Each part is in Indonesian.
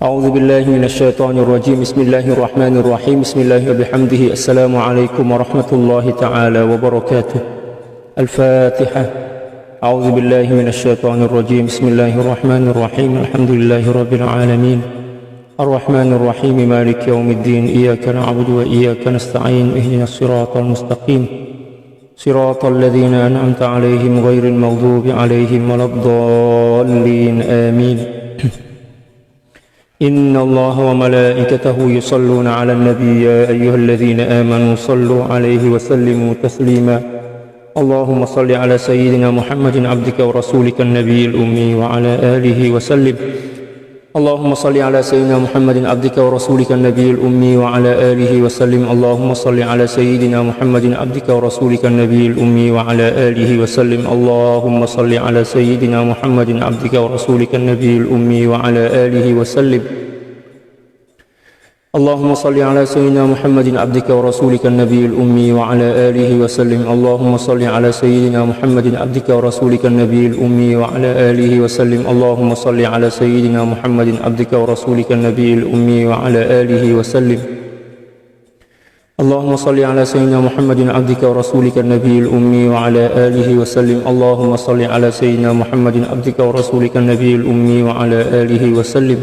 أعوذ بالله من الشيطان الرجيم. بسم الله الرحمن الرحيم. بسم الله وبحمده. السلام عليكم ورحمة الله تعالى وبركاته. الفاتحة. أعوذ بالله من الشيطان الرجيم. بسم الله الرحمن الرحيم. الحمد لله رب العالمين الرحمن الرحيم مالك يوم الدين. إياك نعبد وإياك نستعين. اهدنا الصراط المستقيم صراط الذين أنعمت عليهم غير المغضوب عليهم ولا الضالين. آمين. إن الله وملائكته يصلون على النبي يا أيها الذين آمنوا صلوا عليه وسلموا تسليما. اللهم صل على سيدنا محمد عبدك ورسولك النبي الأمي وعلى آله وسلم. اللهم صل على سيدنا محمد عبدك ورسولك النبي الأمي وعلى آله وسلم. اللهم صل على سيدنا محمد عبدك ورسولك النبي الأمي وعلى آله وسلم. اللهم صل على سيدنا محمد عبدك ورسولك النبي الأمي وعلى آله وسلم. اللهم صل على سيدنا محمد عبدك ورسولك النبي الأمي وعلى آله وسلم. اللهم صل على سيدنا محمد عبدك ورسولك النبي الأمي وعلى آله وسلم. اللهم صل على سيدنا محمد عبدك ورسولك النبي الأمي وعلى آله وسلم. اللهم صل على سيدنا محمد عبدك ورسولك النبي الأمي وعلى آله وسلم. اللهم صل على سيدنا محمد عبدك ورسولك النبي الأمي وعلى آله وسلم.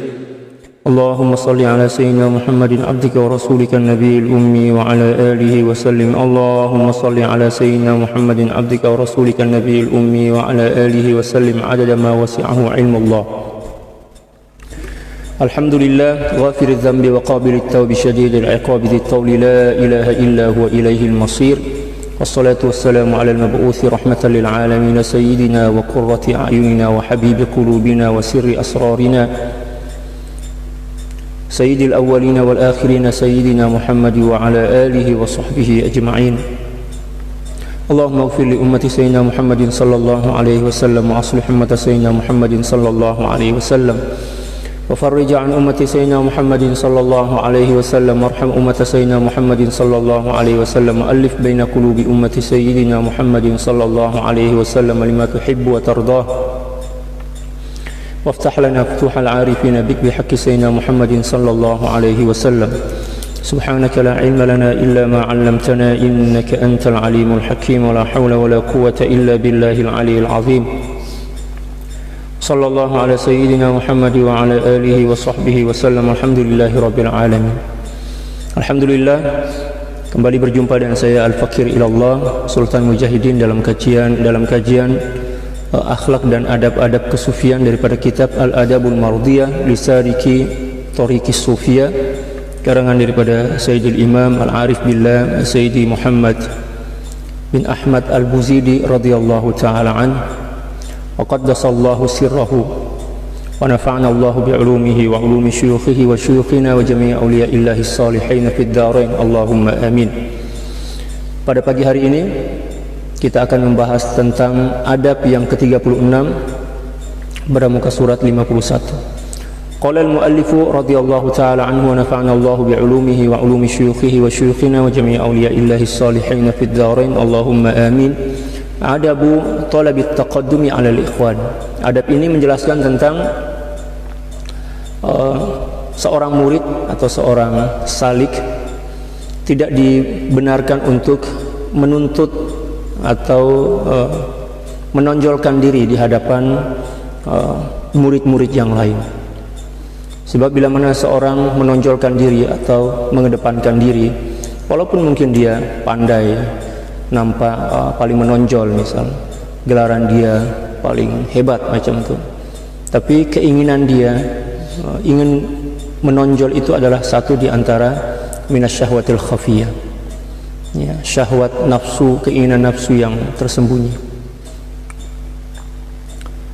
اللهم صل على سيدنا محمد عبدك ورسولك النبي الأمي وعلى آله وسلم. اللهم صل على سيدنا محمد عبدك ورسولك النبي الأمي وعلى آله وسلم عدد ما وسعه علم الله. الحمد لله غافر الذنب وقابل التوب شديد العقاب ذي الطول لا إله إلا هو إليه المصير. والصلاة والسلام على المبعوث رحمة للعالمين سيدنا وقرة أعيننا وحبيب قلوبنا وسر أسرارنا سيد الأولين والآخرين سيدنا محمد وعلى آله وصحبه أجمعين. اللهم اغفر لأمة سيدنا محمد صلى الله عليه وسلم وأصلح أمة سيدنا محمد صلى الله عليه وسلم وفرج عن أمة سيدنا محمد صلى الله عليه وسلم وارحم أمة سيدنا محمد صلى الله عليه وسلم وألف بين قلوب أمة سيدنا محمد صلى الله عليه وسلم لما تحب وترضاه وافتح لنا فتوح العارفين بك بحق سيدنا محمد صلى الله عليه وسلم. سبحانك لا علم لنا إلا ما علمتنا إنك أنت العليم الحكيم ولا حول ولا قوة إلا بالله العلي العظيم. صلى الله على سيدنا محمد وعلى آله وصحبه وسلم. الحمد لله رب العالمين. Alhamdulillah, kembali berjumpa dengan saya Al-Fakir Ilallah Sultan Mujahidin dalam kajian akhlak dan adab-adab kesufian daripada kitab Al-Adabul Mardiyah Lisariki Tariqis Sufiyah, karangan daripada Sayyidil Imam Al-Arif Billah Sayyidi Muhammad bin Ahmad Al-Buzidi radhiyallahu ta'ala an wa qaddasallahu sirrahu wa nafa'ana Allahu bi'ulumihi wa ulumi syuyukhihi wa syuyukhina wa jami'i awliya'illahi salihin fid darain Allahumma amin. Pada pagi hari ini kita akan membahas tentang adab yang ke-36 pada muka surat 51. Qala al-muallifu radhiyallahu ta'ala anhu wa nafa'ana Allahu bi'ulumihi wa ulumi syuyukhihi wa syuyukhina wa jami'i awliya'illahi salihin fid darain Allahumma amin. Adabu talabit taqaddumi 'ala al-ikhwan. Adab ini menjelaskan tentang seorang murid atau seorang salik tidak dibenarkan untuk menuntut atau menonjolkan diri di hadapan murid-murid yang lain. Sebab bila mana seorang menonjolkan diri atau mengedepankan diri, walaupun mungkin dia pandai, nampak paling menonjol, misal gelaran dia paling hebat macam itu, tapi keinginan dia ingin menonjol itu adalah satu di antara minasyahwatil khafiyah, ya, syahwat nafsu, keinginan nafsu yang tersembunyi.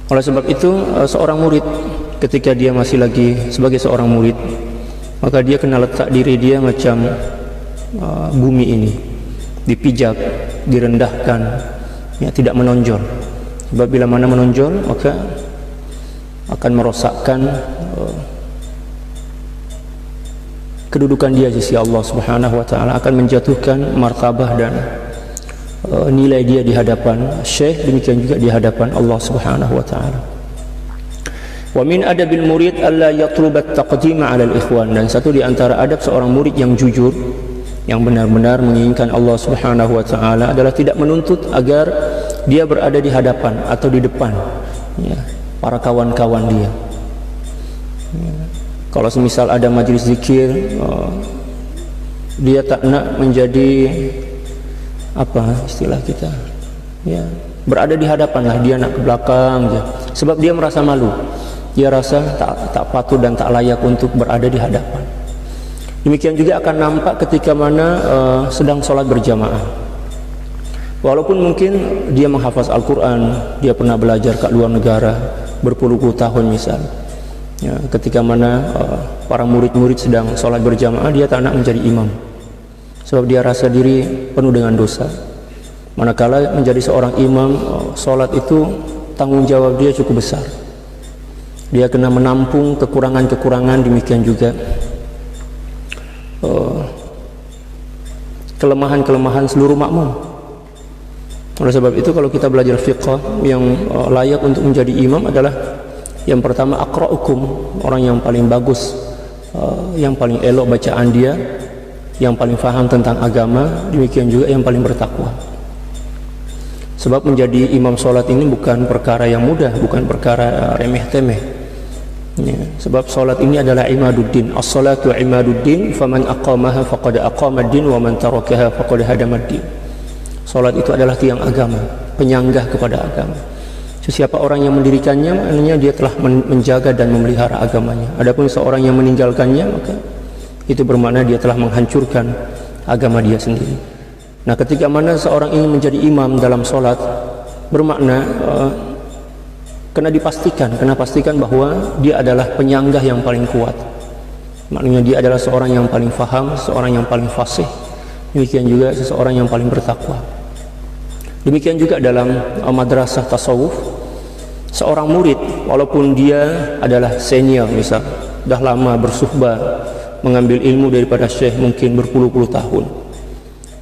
Oleh sebab itu seorang murid ketika dia masih lagi sebagai seorang murid, maka dia kena letak diri dia macam bumi ini, dipijak, direndahkan, ya, tidak menonjol. Sebab bila mana menonjol maka akan merosakkan kedudukan dia di sisi Allah Subhanahu wa taala, akan menjatuhkan martabah dan nilai dia di hadapan Syekh, demikian juga di hadapan Allah Subhanahu wa taala. Wa min adabil murid alla yatlubat taqdima 'ala al-ikhwan, dan satu di antara adab seorang murid yang jujur, yang benar-benar menginginkan Allah Subhanahu wa taala adalah tidak menuntut agar dia berada di hadapan atau di depan ya, para kawan-kawan dia. Ya. Kalau semisal ada majelis zikir, dia tak nak menjadi apa istilah kita, ya, berada di hadapan lah, dia nak ke belakang aja. Sebab dia merasa malu. Dia rasa tak patut dan tak layak untuk berada di hadapan. Demikian juga akan nampak ketika mana sedang sholat berjamaah. Walaupun mungkin dia menghafaz Al-Quran, dia pernah belajar ke luar negara berpuluh-puluh tahun misal. Ya, ketika mana para murid-murid sedang sholat berjamaah, dia tak nak menjadi imam. Sebab dia rasa diri penuh dengan dosa. Manakala menjadi seorang imam, sholat itu tanggung jawab dia cukup besar. Dia kena menampung kekurangan-kekurangan, demikian juga kelemahan-kelemahan seluruh makmum. Oleh sebab itu kalau kita belajar fiqh, yang layak untuk menjadi imam adalah yang pertama aqra'ukum, orang yang paling bagus, yang paling elok bacaan dia, yang paling faham tentang agama, demikian juga yang paling bertakwa. Sebab menjadi imam sholat ini bukan perkara yang mudah, bukan perkara remeh-temeh. Ya, sebab sholat ini adalah imaduddin. As-salatu imaduddin, faman aqamaha faqad aqamad-din wa man tarakaha faqad hadamad-din. Sholat itu adalah tiang agama, penyanggah kepada agama. Siapa orang yang mendirikannya, maknanya dia telah menjaga dan memelihara agamanya. Adapun seorang yang meninggalkannya, maka itu bermakna dia telah menghancurkan agama dia sendiri. Nah, ketika mana seorang ingin menjadi imam dalam sholat, bermakna kena pastikan bahwa dia adalah penyanggah yang paling kuat. Maknanya dia adalah seorang yang paling faham, seorang yang paling fasih. Demikian juga seseorang yang paling bertakwa. Demikian juga dalam madrasah tasawuf, seorang murid walaupun dia adalah senior misal, dah lama bersuhbah, mengambil ilmu daripada syekh mungkin berpuluh-puluh tahun,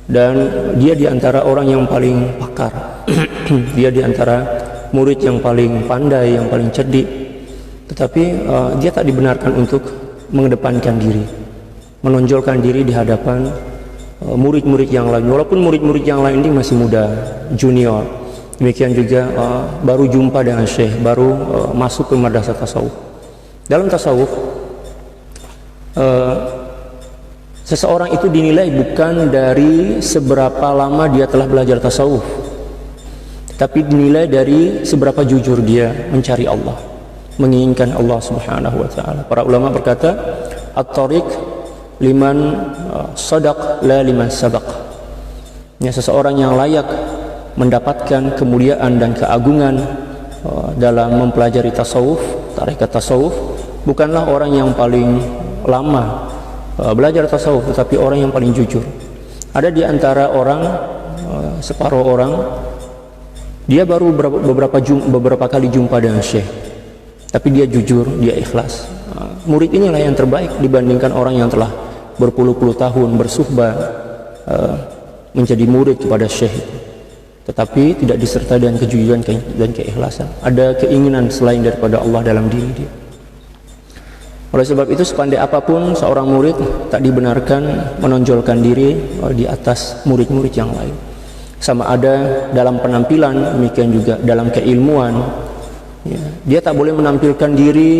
dan dia di antara orang yang paling pakar dia di antara murid yang paling pandai, yang paling cerdik, tetapi dia tak dibenarkan untuk mengedepankan diri, menonjolkan diri di hadapan murid-murid yang lain. Walaupun murid-murid yang lain ini masih muda, junior, demikian juga baru jumpa dengan syekh, baru masuk ke madrasah tasawuf. Dalam tasawuf, seseorang itu dinilai bukan dari seberapa lama dia telah belajar tasawuf, tapi dinilai dari seberapa jujur dia mencari Allah, menginginkan Allah Subhanahu wa taala. Para ulama berkata, at-tariq liman sadaq la liman sabaq. Ya, seseorang yang layak mendapatkan kemuliaan dan keagungan dalam mempelajari tasawuf, tarekat tasawuf, bukanlah orang yang paling lama belajar tasawuf, tetapi orang yang paling jujur. Ada di antara orang, separuh orang, dia baru beberapa kali jumpa dengan syekh, tapi dia jujur, dia ikhlas. Murid inilah yang terbaik dibandingkan orang yang telah berpuluh-puluh tahun bersuhbah menjadi murid kepada syekh, tetapi tidak disertai dengan kejujuran dan keikhlasan. Ada keinginan selain daripada Allah dalam diri dia. Oleh sebab itu, sepandai apapun seorang murid, tak dibenarkan menonjolkan diri di atas murid-murid yang lain. Sama ada dalam penampilan, demikian juga dalam keilmuan. Ya, dia tak boleh menampilkan diri.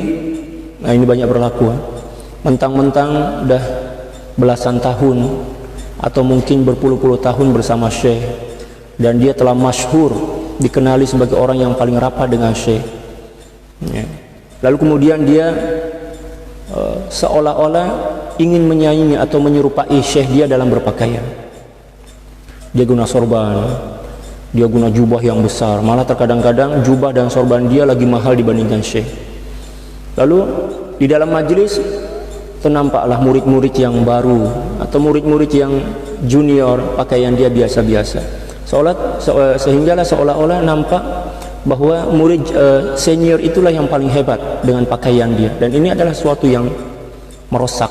Nah, ini banyak berlaku. Mentang-mentang dah belasan tahun atau mungkin berpuluh-puluh tahun bersama syekh, dan dia telah masyhur, dikenali sebagai orang yang paling rapat dengan syekh. Ya. Lalu kemudian dia seolah-olah ingin menyaingi atau menyerupai syekh dia dalam berpakaian. Dia guna sorban, dia guna jubah yang besar, malah terkadang-kadang jubah dan sorban dia lagi mahal dibandingkan syekh. Lalu di dalam majelis ternampaklah murid-murid yang baru atau murid-murid yang junior, pakaian dia biasa-biasa, sehinggalah seolah-olah nampak bahwa murid senior itulah yang paling hebat dengan pakaian dia, dan ini adalah sesuatu yang merosak.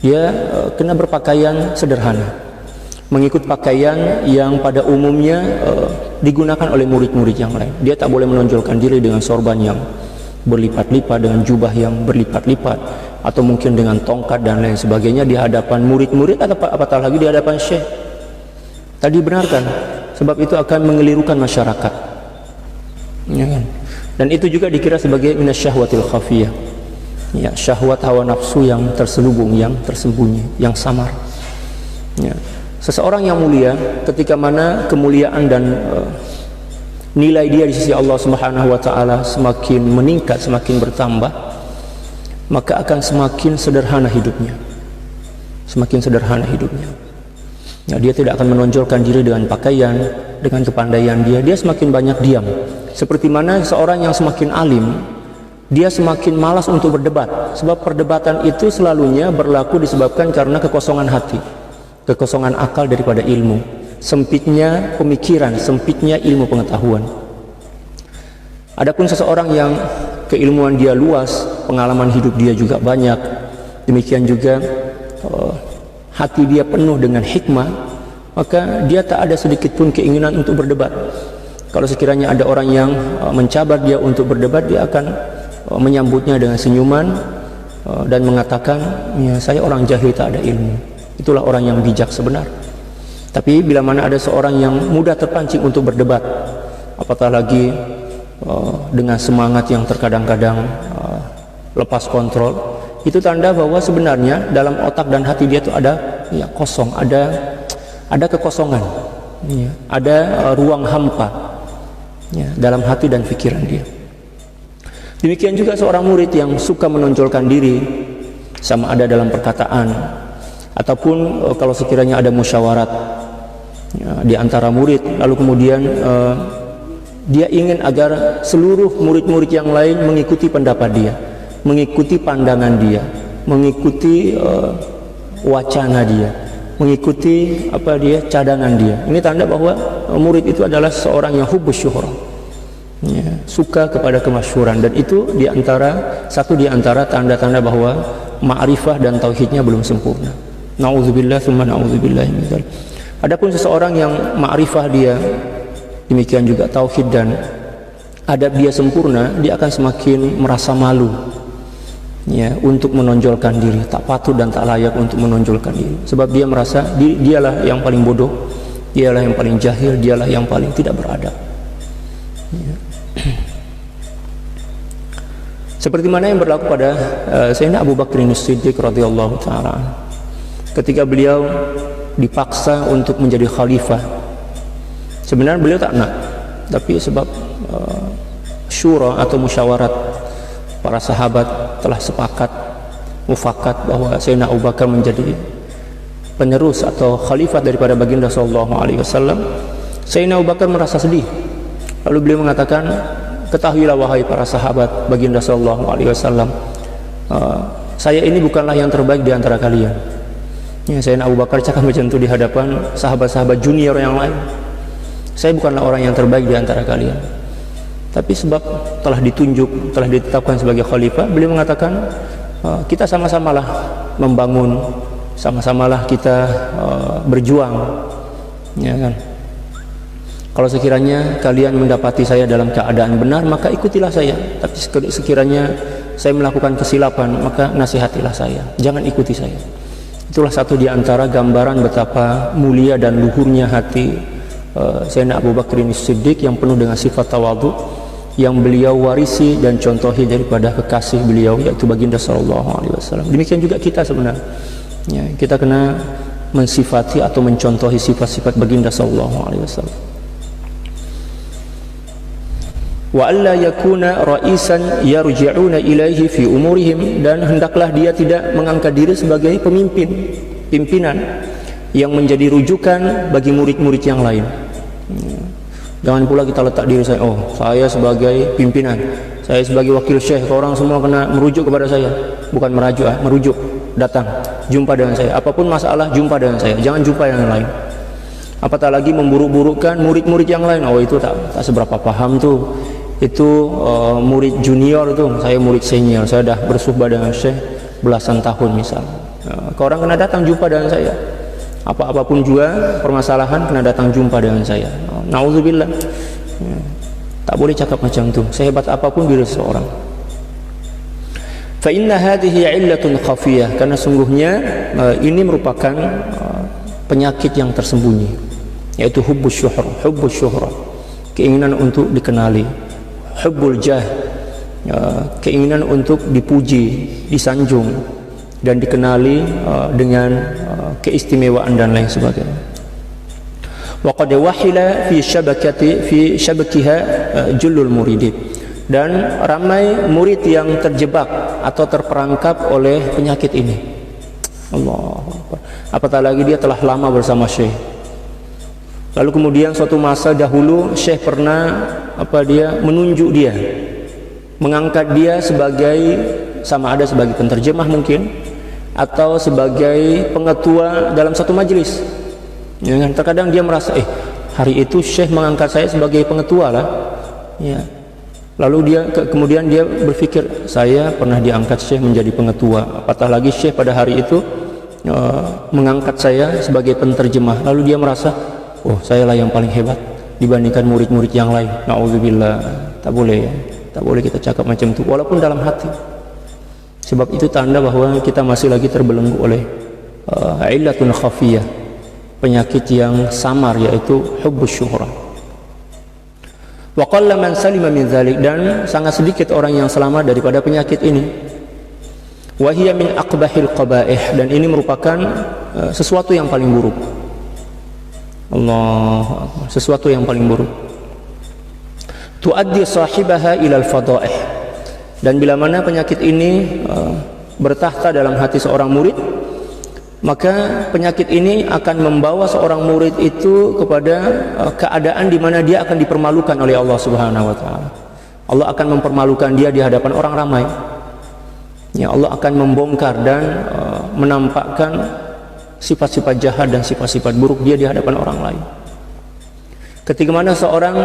Dia kena berpakaian sederhana, mengikut pakaian yang pada umumnya digunakan oleh murid-murid yang lain. Dia tak boleh menonjolkan diri dengan sorban yang berlipat-lipat, dengan jubah yang berlipat-lipat, atau mungkin dengan tongkat dan lain sebagainya di hadapan murid-murid atau apatah lagi di hadapan syekh. Tadi benarkan, sebab itu akan mengelirukan masyarakat, ya kan? Dan itu juga dikira sebagai minasyahwatil khafiyah, ya, syahwat hawa nafsu yang terselubung, yang tersembunyi, yang samar, ya. Seseorang yang mulia, ketika mana kemuliaan dan nilai dia di sisi Allah Subhanahu wa taala semakin meningkat, semakin bertambah, maka akan semakin sederhana hidupnya. Semakin sederhana hidupnya. Ya, dia tidak akan menonjolkan diri dengan pakaian, dengan kepandaian dia. Dia semakin banyak diam. Seperti mana seorang yang semakin alim, dia semakin malas untuk berdebat. Sebab perdebatan itu selalunya berlaku disebabkan karena kekosongan hati, kekosongan akal daripada ilmu, sempitnya pemikiran, sempitnya ilmu pengetahuan. Adapun seseorang yang keilmuan dia luas, pengalaman hidup dia juga banyak, demikian juga hati dia penuh dengan hikmah, maka dia tak ada sedikit pun keinginan untuk berdebat. Kalau sekiranya ada orang yang mencabar dia untuk berdebat, dia akan menyambutnya dengan senyuman dan mengatakan, ya, saya orang jahil, tak ada ilmu. Itulah orang yang bijak sebenar. Tapi bila mana ada seorang yang mudah terpancing untuk berdebat, apatah lagi dengan semangat yang terkadang-kadang lepas kontrol, itu tanda bahwa sebenarnya dalam otak dan hati dia itu ada, ya, kosong, ada kekosongan, ya, ada ruang hampa, ya, dalam hati dan pikiran dia. Demikian juga seorang murid yang suka menonjolkan diri, sama ada dalam perkataan ataupun kalau sekiranya ada musyawarat, ya, di antara murid, lalu kemudian dia ingin agar seluruh murid-murid yang lain mengikuti pendapat dia, mengikuti pandangan dia, mengikuti wacana dia, mengikuti cadangan dia. Ini tanda bahwa murid itu adalah seorang yang hubbus syuhra, ya, suka kepada kemasyhuran, dan itu satu di antara tanda-tanda bahwa ma'rifah dan tauhidnya belum sempurna. Nauzubillah tsumma nauzubillah min dzalik. Adapun seseorang yang ma'rifah dia, demikian juga tauhid dan adab dia sempurna, dia akan semakin merasa malu, ya, untuk menonjolkan diri, tak patut dan tak layak untuk menonjolkan diri, sebab dia merasa dialah yang paling bodoh, dialah yang paling jahil, dialah yang paling tidak beradab, ya. Seperti mana yang berlaku pada Sayyidina Abu Bakr As-Siddiq radhiyallahu taala, ketika beliau dipaksa untuk menjadi khalifah. Sebenarnya beliau tak nak, tapi sebab syura atau musyawarat para sahabat telah sepakat, mufakat bahwa Sayyidina Abu Bakar menjadi penerus atau khalifah daripada baginda sallallahu alaihi wasallam. Sayyidina Abu Bakar merasa sedih. Lalu beliau mengatakan, ketahuilah wahai para sahabat baginda sallallahu alaihi wasallam, saya ini bukanlah yang terbaik di antara kalian. Ya, Sayyidina Abu Bakar cakap macam itu di hadapan sahabat-sahabat junior yang lain. Saya bukanlah orang yang terbaik di antara kalian, tapi sebab telah ditunjuk, telah ditetapkan sebagai khalifah, beliau mengatakan, kita sama-samalah membangun, sama-samalah kita berjuang, ya kan. Kalau sekiranya kalian mendapati saya dalam keadaan benar, maka ikutilah saya. Tapi sekiranya saya melakukan kesilapan, maka nasihatilah saya, jangan ikuti saya. Itulah satu di antara gambaran betapa mulia dan luhurnya hati Sayyidina Abu Bakr As-Siddiq yang penuh dengan sifat tawadhu, yang beliau warisi dan contohi daripada kekasih beliau, yaitu baginda sallallahu alaihi wasallam. Demikian juga kita sebenarnya, ya, kita kena mensifati atau mencontohi sifat-sifat baginda sallallahu alaihi wasallam. Wa alla yakuna ra'isan yarji'una ilaihi fi umurihim, dan hendaklah dia tidak mengangkat diri sebagai pimpinan yang menjadi rujukan bagi murid-murid yang lain. Jangan pula kita letak diri saya, oh saya sebagai pimpinan, saya sebagai wakil syekh, orang semua kena merujuk kepada saya. Bukan merajuk, merujuk, datang, jumpa dengan saya, apapun masalah jumpa dengan saya, jangan jumpa yang lain. Apatah lagi memburuk-burukkan murid-murid yang lain, oh itu tak seberapa paham tuh, itu murid junior tuh, saya murid senior, saya dah bersuhbah dengan syekh belasan tahun misal. Orang kena datang jumpa dengan saya, apa-apapun juga permasalahan kena datang jumpa dengan saya. Nauzubillah, tak boleh cakap macam tu, sehebat apapun diri seseorang, Fa inna hadhihi 'illatun khafiyah, karena sungguhnya ini merupakan penyakit yang tersembunyi, yaitu hubbus syuhra, keinginan untuk dikenali, hubbul jah, keinginan untuk dipuji, disanjung dan dikenali dengan keistimewaan dan lain sebagainya. Wa qad wahila fi syabakiha jullul muridin, dan ramai murid yang terjebak atau terperangkap oleh penyakit ini. Allah, apatah lagi dia telah lama bersama Syekh. Lalu kemudian suatu masa dahulu Syekh pernah menunjuk dia, mengangkat dia sebagai, sama ada sebagai penterjemah mungkin, atau sebagai pengetua dalam satu majelis. Ya kan? Terkadang dia merasa, hari itu Syekh mengangkat saya sebagai pengetua lah. Ya. Lalu kemudian dia berpikir, saya pernah diangkat Syekh menjadi pengetua, apatah lagi Syekh pada hari itu mengangkat saya sebagai penterjemah. Lalu dia merasa, saya lah yang paling hebat dibandingkan murid-murid yang lain. Na'udzubillah. Tak boleh ya, tak boleh kita cakap macam itu walaupun dalam hati, sebab itu tanda bahwa kita masih lagi terbelenggu oleh illatun khafiyah, penyakit yang samar, yaitu hubbus syuhra. Wa qalla man salima min dzalik, dan sangat sedikit orang yang selamat daripada penyakit ini. Wa hiya min aqbahil qabaih, dan ini merupakan sesuatu yang paling buruk. Allah, sesuatu yang paling buruk. Tuaddi sahibaha ilal fadaih, dan bila mana penyakit ini bertahta dalam hati seorang murid, maka penyakit ini akan membawa seorang murid itu kepada keadaan di mana dia akan dipermalukan oleh Allah Subhanahu wa taala. Allah akan mempermalukan dia di hadapan orang ramai. Ya, Allah akan membongkar dan menampakkan sifat-sifat jahat dan sifat-sifat buruk dia di hadapan orang lain. Ketika mana seorang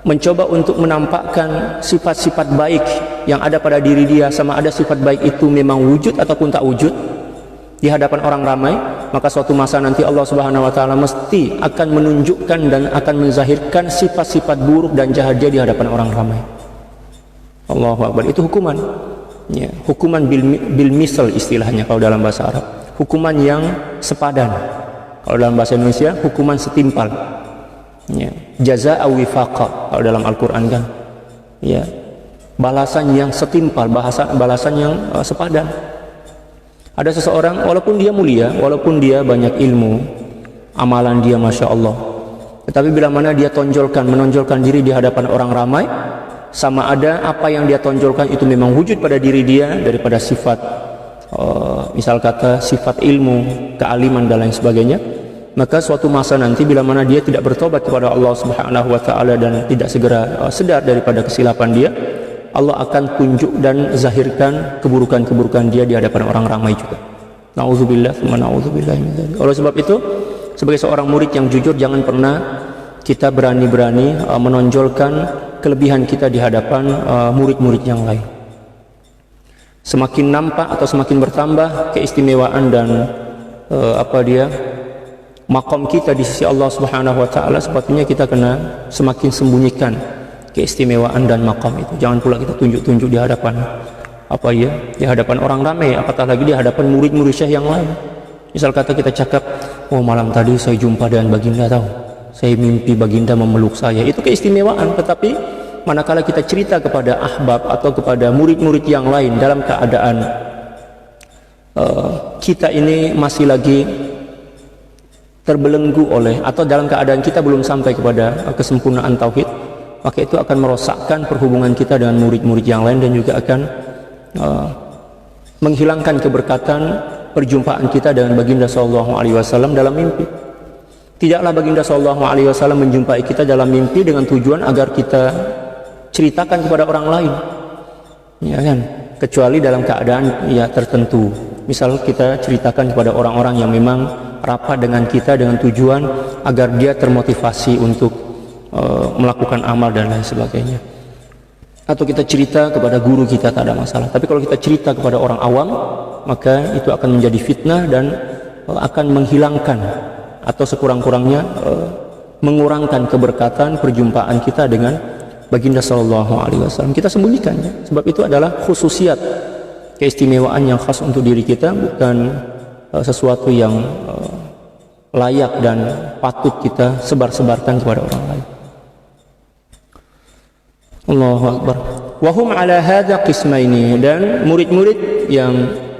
mencoba untuk menampakkan sifat-sifat baik yang ada pada diri dia, sama ada sifat baik itu memang wujud ataupun tak wujud di hadapan orang ramai, maka suatu masa nanti Allah Subhanahu wa taala mesti akan menunjukkan dan akan menzahirkan sifat-sifat buruk dan jahat dia di hadapan orang ramai. Allahu Akbar. Itu hukuman. Ya, hukuman bil misal istilahnya kalau dalam bahasa Arab. Hukuman yang sepadan. Kalau dalam bahasa Indonesia, hukuman setimpal. Ya, jazaa wifaqa kalau dalam Al-Qur'an kan. Ya, balasan yang setimpal, balasan yang sepadan. Ada seseorang, walaupun dia mulia, walaupun dia banyak ilmu, amalan dia Masya Allah, tetapi bila mana dia menonjolkan diri di hadapan orang ramai, sama ada apa yang dia tonjolkan itu memang wujud pada diri dia daripada sifat, misal kata sifat ilmu, kealiman dan lain sebagainya, maka suatu masa nanti bila mana dia tidak bertobat kepada Allah Subhanahu wa taala dan tidak segera sedar daripada kesilapan dia, Allah akan tunjuk dan zahirkan keburukan-keburukan dia di hadapan orang ramai juga. Nauzubillah, tsumma nauzubillah min dzalik. Oleh sebab itu, sebagai seorang murid yang jujur, jangan pernah kita berani-berani menonjolkan kelebihan kita di hadapan murid-murid yang lain. Semakin nampak atau semakin bertambah keistimewaan dan maqam kita di sisi Allah Subhanahu wa taala, sepatutnya kita kena semakin sembunyikan keistimewaan dan maqam itu. Jangan pula kita tunjuk-tunjuk di hadapan di hadapan orang ramai, apatah lagi di hadapan murid-murid Syekh yang lain. Misal kata kita cakap, malam tadi saya jumpa dengan Baginda, tahu, saya mimpi Baginda memeluk saya. Itu keistimewaan. Tetapi manakala kita cerita kepada ahbab atau kepada murid-murid yang lain dalam keadaan kita ini masih lagi terbelenggu oleh, atau dalam keadaan kita belum sampai kepada kesempurnaan tauhid, maka itu akan merosakkan perhubungan kita dengan murid-murid yang lain dan juga akan menghilangkan keberkatan perjumpaan kita dengan Baginda Sallallahu Alaihi Wasallam dalam mimpi. Tidaklah Baginda Sallallahu Alaihi Wasallam menjumpai kita dalam mimpi dengan tujuan agar kita ceritakan kepada orang lain, ya kan? Kecuali dalam keadaan tertentu. Misal kita ceritakan kepada orang-orang yang memang rapat dengan kita dengan tujuan agar dia termotivasi untuk melakukan amal dan lain sebagainya. Atau kita cerita kepada guru kita, tak ada masalah. Tapi kalau kita cerita kepada orang awam, maka itu akan menjadi fitnah dan akan menghilangkan atau sekurang-kurangnya mengurangkan keberkatan perjumpaan kita dengan Baginda Sallallahu Alaihi Wasallam. Kita sembunyikannya, sebab itu adalah khususiat keistimewaan yang khas untuk diri kita, bukan sesuatu yang layak dan patut kita sebar-sebarkan kepada orang lain. Allahu Akbar. Wahum ala hadza qismaini, dan murid-murid yang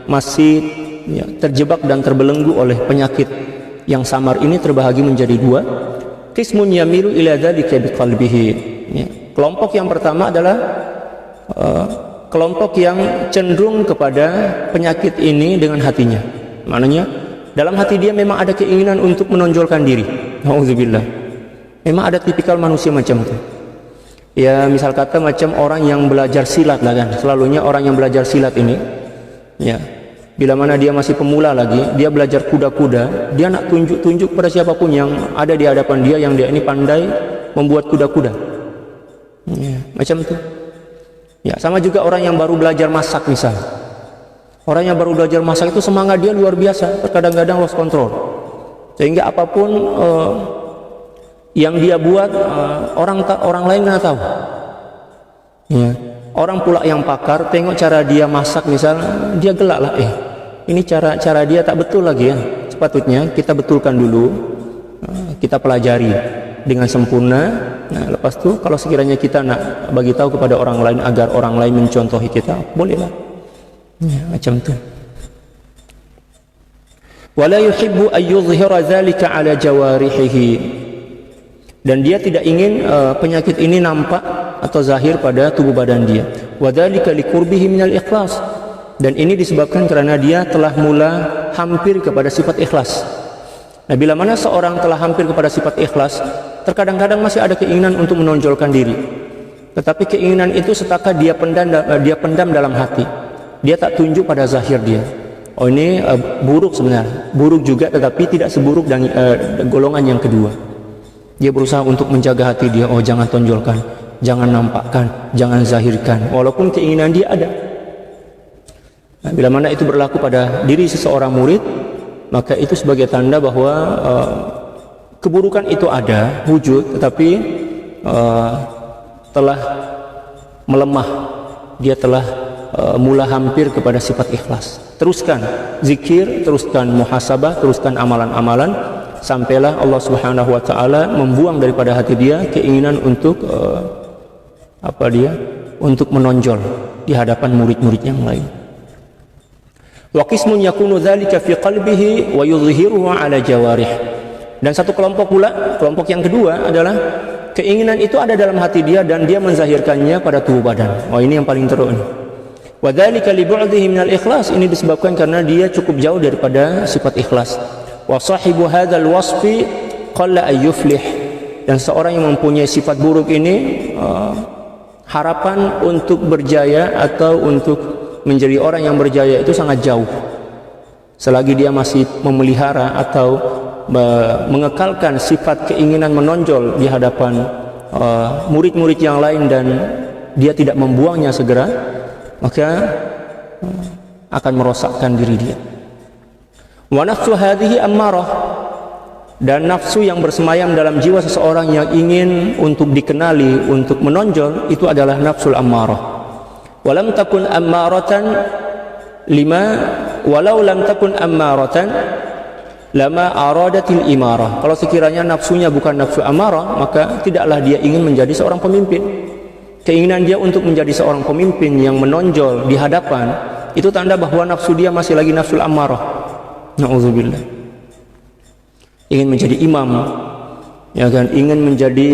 masih terjebak dan terbelenggu oleh penyakit yang samar ini terbahagi menjadi dua. Qismun yamilu ila dzalika biqalbihi. Kelompok yang pertama adalah kelompok yang cenderung kepada penyakit ini dengan hatinya. Maknanya dalam hati dia memang ada keinginan untuk menonjolkan diri. Nauzubillah. Memang ada tipikal manusia macam itu. Ya, misal kata macam orang yang belajar silat lah kan. Selalunya orang yang belajar silat ini, ya, bila mana dia masih pemula lagi, dia belajar kuda-kuda, dia nak tunjuk-tunjuk pada siapapun yang ada di hadapan dia yang dia ini pandai membuat kuda-kuda. Ya, macam itu. Ya, sama juga orang yang baru belajar masak misal. Orang yang baru belajar masak itu semangat dia luar biasa, terkadang-kadang lost control. Sehingga apapun yang dia buat orang lain nggak tahu. Ya. Orang pula yang pakar tengok cara dia masak misal, dia gelak lah, ini cara dia tak betul lagi ya. Sepatutnya kita betulkan dulu, kita pelajari dengan sempurna. Nah, lepas tu kalau sekiranya kita nak bagi tahu kepada orang lain agar orang lain mencontohi kita, bolehlah. Ya, macam tu. Wala yuhibbu an yuzhira dzalika ala jawarihi. Dan dia tidak ingin penyakit ini nampak atau zahir pada tubuh badan dia. Wadzalika liqurbihi minal ikhlas. Dan ini disebabkan karena dia telah mula hampir kepada sifat ikhlas. Nah, bila mana seorang telah hampir kepada sifat ikhlas, terkadang-kadang masih ada keinginan untuk menonjolkan diri. Tetapi keinginan itu setakat dia pendam dalam hati. Dia tak tunjuk pada zahir dia. Oh, ini buruk sebenarnya. Buruk juga, tetapi tidak seburuk dan golongan yang kedua. Dia berusaha untuk menjaga hati dia. Oh, jangan tonjolkan, jangan nampakkan, jangan zahirkan, walaupun keinginan dia ada. Nah, bila mana itu berlaku pada diri seseorang murid, maka itu sebagai tanda bahwa keburukan itu ada, wujud, tetapi telah melemah. Dia telah mula hampir kepada sifat ikhlas. Teruskan zikir, teruskan muhasabah, teruskan amalan-amalan, sampailah Allah Subhanahu wa taala membuang daripada hati dia keinginan untuk untuk menonjol di hadapan murid-murid yang lain. Wa qismun yakunu dzalika fi qalbihi wa yudhihiruhu ala jawarih. Dan satu kelompok pula, kelompok yang kedua adalah keinginan itu ada dalam hati dia dan dia menzahirkannya pada tubuh badan. Oh, ini yang paling teruk ini. Wa dzalika li bu'dihi minal ikhlas. Ini disebabkan karena dia cukup jauh daripada sifat ikhlas. Wa sahibu hadzal wasfi qalla ay yuflih. Dan seorang yang mempunyai sifat buruk ini harapan untuk berjaya atau untuk menjadi orang yang berjaya itu sangat jauh. Selagi dia masih memelihara atau mengekalkan sifat keinginan menonjol di hadapan murid-murid yang lain dan dia tidak membuangnya segera, maka akan merosakkan diri dia. Wa nafsu hadhihi ammarah, dan nafsu yang bersemayam dalam jiwa seseorang yang ingin untuk dikenali, untuk menonjol, itu adalah nafsul ammarah. Walam takun ammaratan walau lam takun ammaratan lama aradatil imarah. Kalau sekiranya nafsunya bukan nafsu ammarah, maka tidaklah dia ingin menjadi seorang pemimpin. Keinginan dia untuk menjadi seorang pemimpin yang menonjol di hadapan, itu tanda bahwa nafsu dia masih lagi nafsul ammarah. Na'udzubillah. Ingin menjadi imam, ya kan, ingin menjadi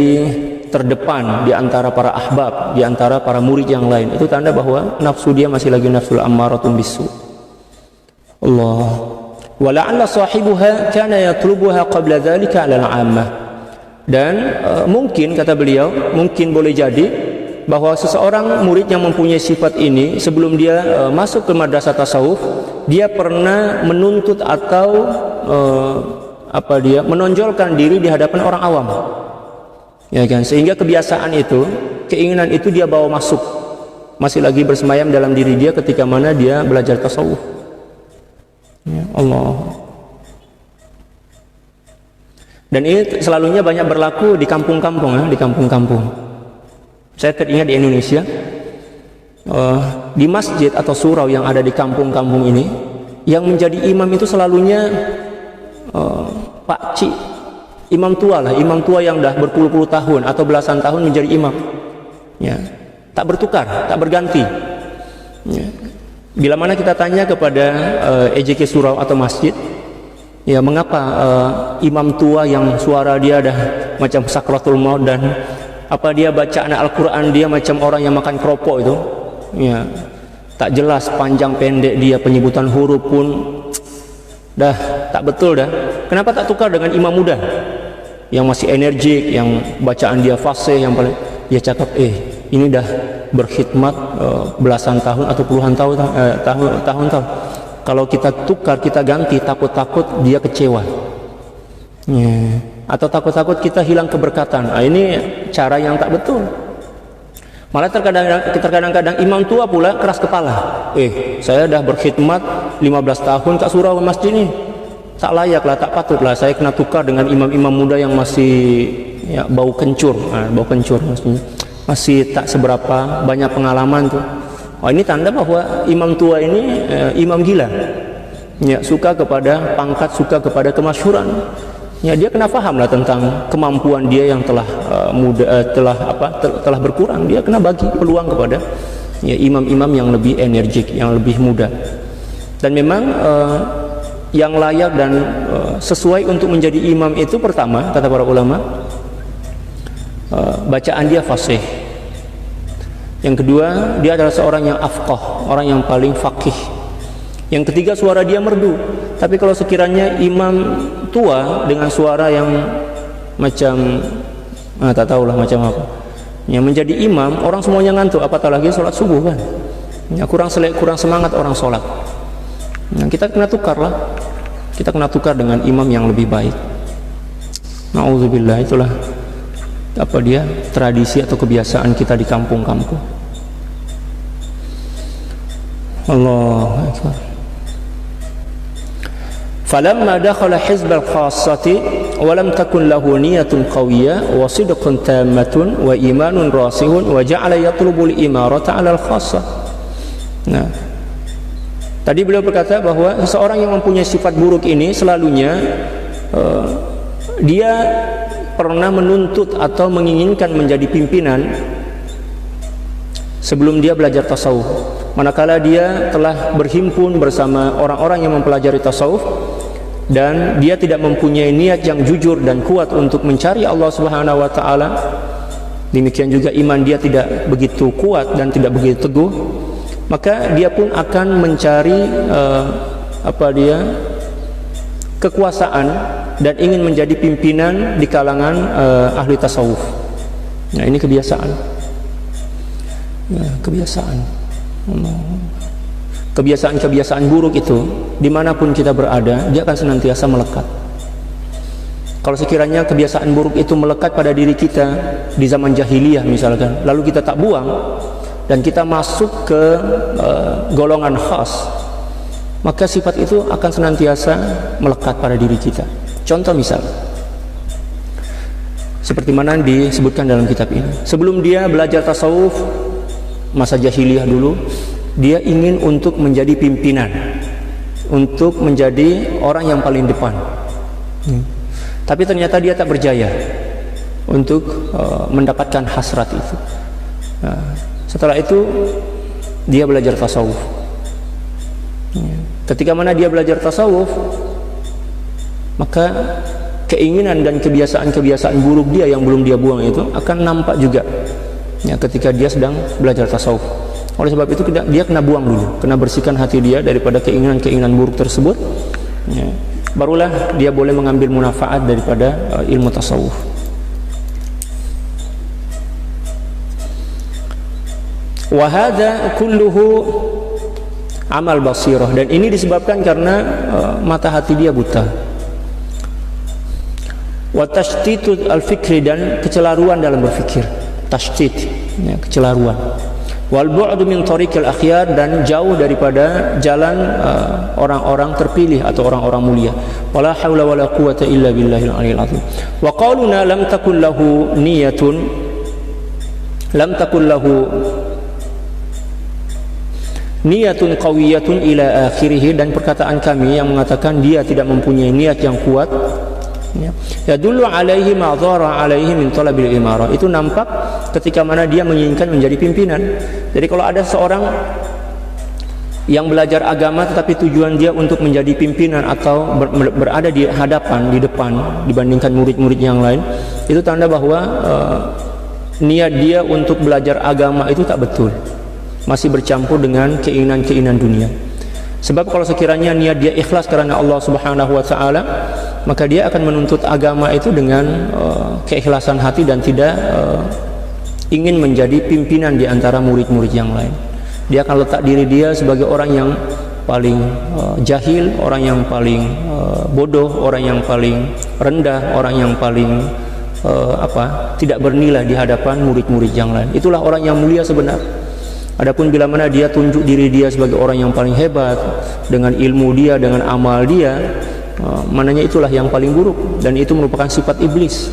terdepan di antara para ahbab, di antara para murid yang lain. Itu tanda bahwa nafsu dia masih lagi nafsul ammaratun bisu. Allah. Wa la'alla sahibuha kana yatlubuha qabla dzalika 'ala al-'ammah. Dan mungkin, kata beliau, mungkin boleh jadi bahwa seseorang murid yang mempunyai sifat ini sebelum dia masuk ke madrasah tasawuf, dia pernah menuntut atau menonjolkan diri di hadapan orang awam, ya kan, sehingga kebiasaan itu, keinginan itu dia bawa masuk, masih lagi bersemayam dalam diri dia ketika mana dia belajar tasawuf. Ya Allah. Dan ini selalunya banyak berlaku di kampung-kampung, ya, di kampung-kampung. Saya teringat di Indonesia, di masjid atau surau yang ada di kampung-kampung ini, yang menjadi imam itu selalunya Pak Cik, imam tua lah, imam tua yang dah berpuluh-puluh tahun atau belasan tahun menjadi imam, ya, tak bertukar, tak berganti, ya. Bila mana kita tanya kepada EJK surau atau masjid, ya, mengapa imam tua yang suara dia dah macam sakratul maut, dan apa dia bacaan Al-Quran dia macam orang yang makan keropok itu, ya, tak jelas panjang pendek dia, penyebutan huruf pun dah tak betul dah. Kenapa tak tukar dengan imam muda yang masih energik, yang bacaan dia fasih, yang paling dia cakap ini dah berkhidmat belasan tahun atau puluhan tahun. Kalau kita tukar, kita ganti, takut-takut dia kecewa, ya. Atau takut-takut kita hilang keberkatan. Ini cara yang tak betul. Malah terkadang-kadang imam tua pula keras kepala. Saya dah berkhidmat 15 tahun kat surau masjid ini, tak layak lah, tak patut lah saya kena tukar dengan imam-imam muda yang masih, ya, bau kencur, bau kencur maksudnya, masih tak seberapa banyak pengalaman tuh. Ini tanda bahwa imam tua ini imam gila, ya, suka kepada pangkat, suka kepada kemasyhuran. Ya, dia kena faham lah tentang kemampuan dia yang telah telah berkurang. Dia kena bagi peluang kepada, ya, imam-imam yang lebih energik, yang lebih muda. Dan memang yang layak dan sesuai untuk menjadi imam itu, pertama kata para ulama, bacaan dia fasih. Yang kedua, dia adalah seorang yang afqah, orang yang paling faqih. Yang ketiga, suara dia merdu. Tapi kalau sekiranya imam tua dengan suara yang macam tak tahulah macam apa, yang menjadi imam, orang semuanya ngantuk, apatah lagi sholat subuh kan, ya, kurang semangat orang sholat. Nah, kita kena tukar lah, kita kena tukar dengan imam yang lebih baik. Na'udzubillah, itulah apa dia tradisi atau kebiasaan kita di kampung-kampung. Allahu Akbar. Falamma dakhala hizbal khassati wa lam takun lahu niyatun qawiyyah wa sidqun tammatun wa imanun rasihun wa ja'ala yatlubu al-imarata 'ala al-khassah. Nah, tadi beliau berkata bahwa seseorang yang mempunyai sifat buruk ini selalunya dia pernah menuntut atau menginginkan menjadi pimpinan sebelum dia belajar tasawuf. Manakala dia telah berhimpun bersama orang-orang yang mempelajari tasawuf dan dia tidak mempunyai niat yang jujur dan kuat untuk mencari Allah Subhanahu wa taala, demikian juga iman dia tidak begitu kuat dan tidak begitu teguh, maka dia pun akan mencari kekuasaan dan ingin menjadi pimpinan di kalangan ahli tasawuf. Nah, ini kebiasaan, ya, kebiasaan buruk itu dimanapun kita berada, dia akan senantiasa melekat. Kalau sekiranya kebiasaan buruk itu melekat pada diri kita di zaman jahiliyah misalkan, lalu kita tak buang dan kita masuk ke golongan khas, maka sifat itu akan senantiasa melekat pada diri kita. Contoh misal, seperti mana disebutkan dalam kitab ini, sebelum dia belajar tasawuf masa jahiliyah dulu, dia ingin untuk menjadi pimpinan, untuk menjadi orang yang paling depan. Tapi ternyata dia tak berjaya untuk mendapatkan hasrat itu. Setelah itu dia belajar tasawuf. Ketika mana dia belajar tasawuf, maka keinginan dan kebiasaan-kebiasaan buruk dia yang belum dia buang itu akan nampak juga, ya, ketika dia sedang belajar tasawuf. Oleh sebab itu dia kena buang dulu, kena bersihkan hati dia daripada keinginan-keinginan buruk tersebut, ya. Barulah dia boleh mengambil manfaat daripada ilmu tasawuf. Wa hadza kulluhu amal basirah, dan ini disebabkan karena mata hati dia buta. Wa tashtitut al-fikri, dan kecelaruan dalam berfikir, tashtit, ya, kecelaruan. Wal bu'du min tariqil akhyar, dan jauh daripada jalan orang-orang terpilih atau orang-orang mulia. Wala haula wala quwwata illa billahil aliyil azim. Wa qaluna lam takul lahu niyatun, lam takul lahu niyatun qawiyatun ila akhirih, dan perkataan kami yang mengatakan dia tidak mempunyai niat yang kuat, ya dulu alaihi ma dhara alaihi min talabil imarah, itu nampak ketika mana dia menginginkan menjadi pimpinan. Jadi kalau ada seorang yang belajar agama tetapi tujuan dia untuk menjadi pimpinan atau berada di hadapan, di depan dibandingkan murid-murid yang lain, itu tanda bahwa niat dia untuk belajar agama itu tak betul, masih bercampur dengan keinginan-keinginan dunia. Sebab kalau sekiranya niat dia ikhlas karena Allah Subhanahu wa taala, maka dia akan menuntut agama itu dengan keikhlasan hati dan tidak ingin menjadi pimpinan di antara murid-murid yang lain. Dia akan letak diri dia sebagai orang yang paling jahil, orang yang paling bodoh, orang yang paling rendah, orang yang paling tidak bernilai di hadapan murid-murid yang lain. Itulah orang yang mulia sebenarnya. Adapun bila mana dia tunjuk diri dia sebagai orang yang paling hebat dengan ilmu dia, dengan amal dia, mananya itulah yang paling buruk, dan itu merupakan sifat iblis.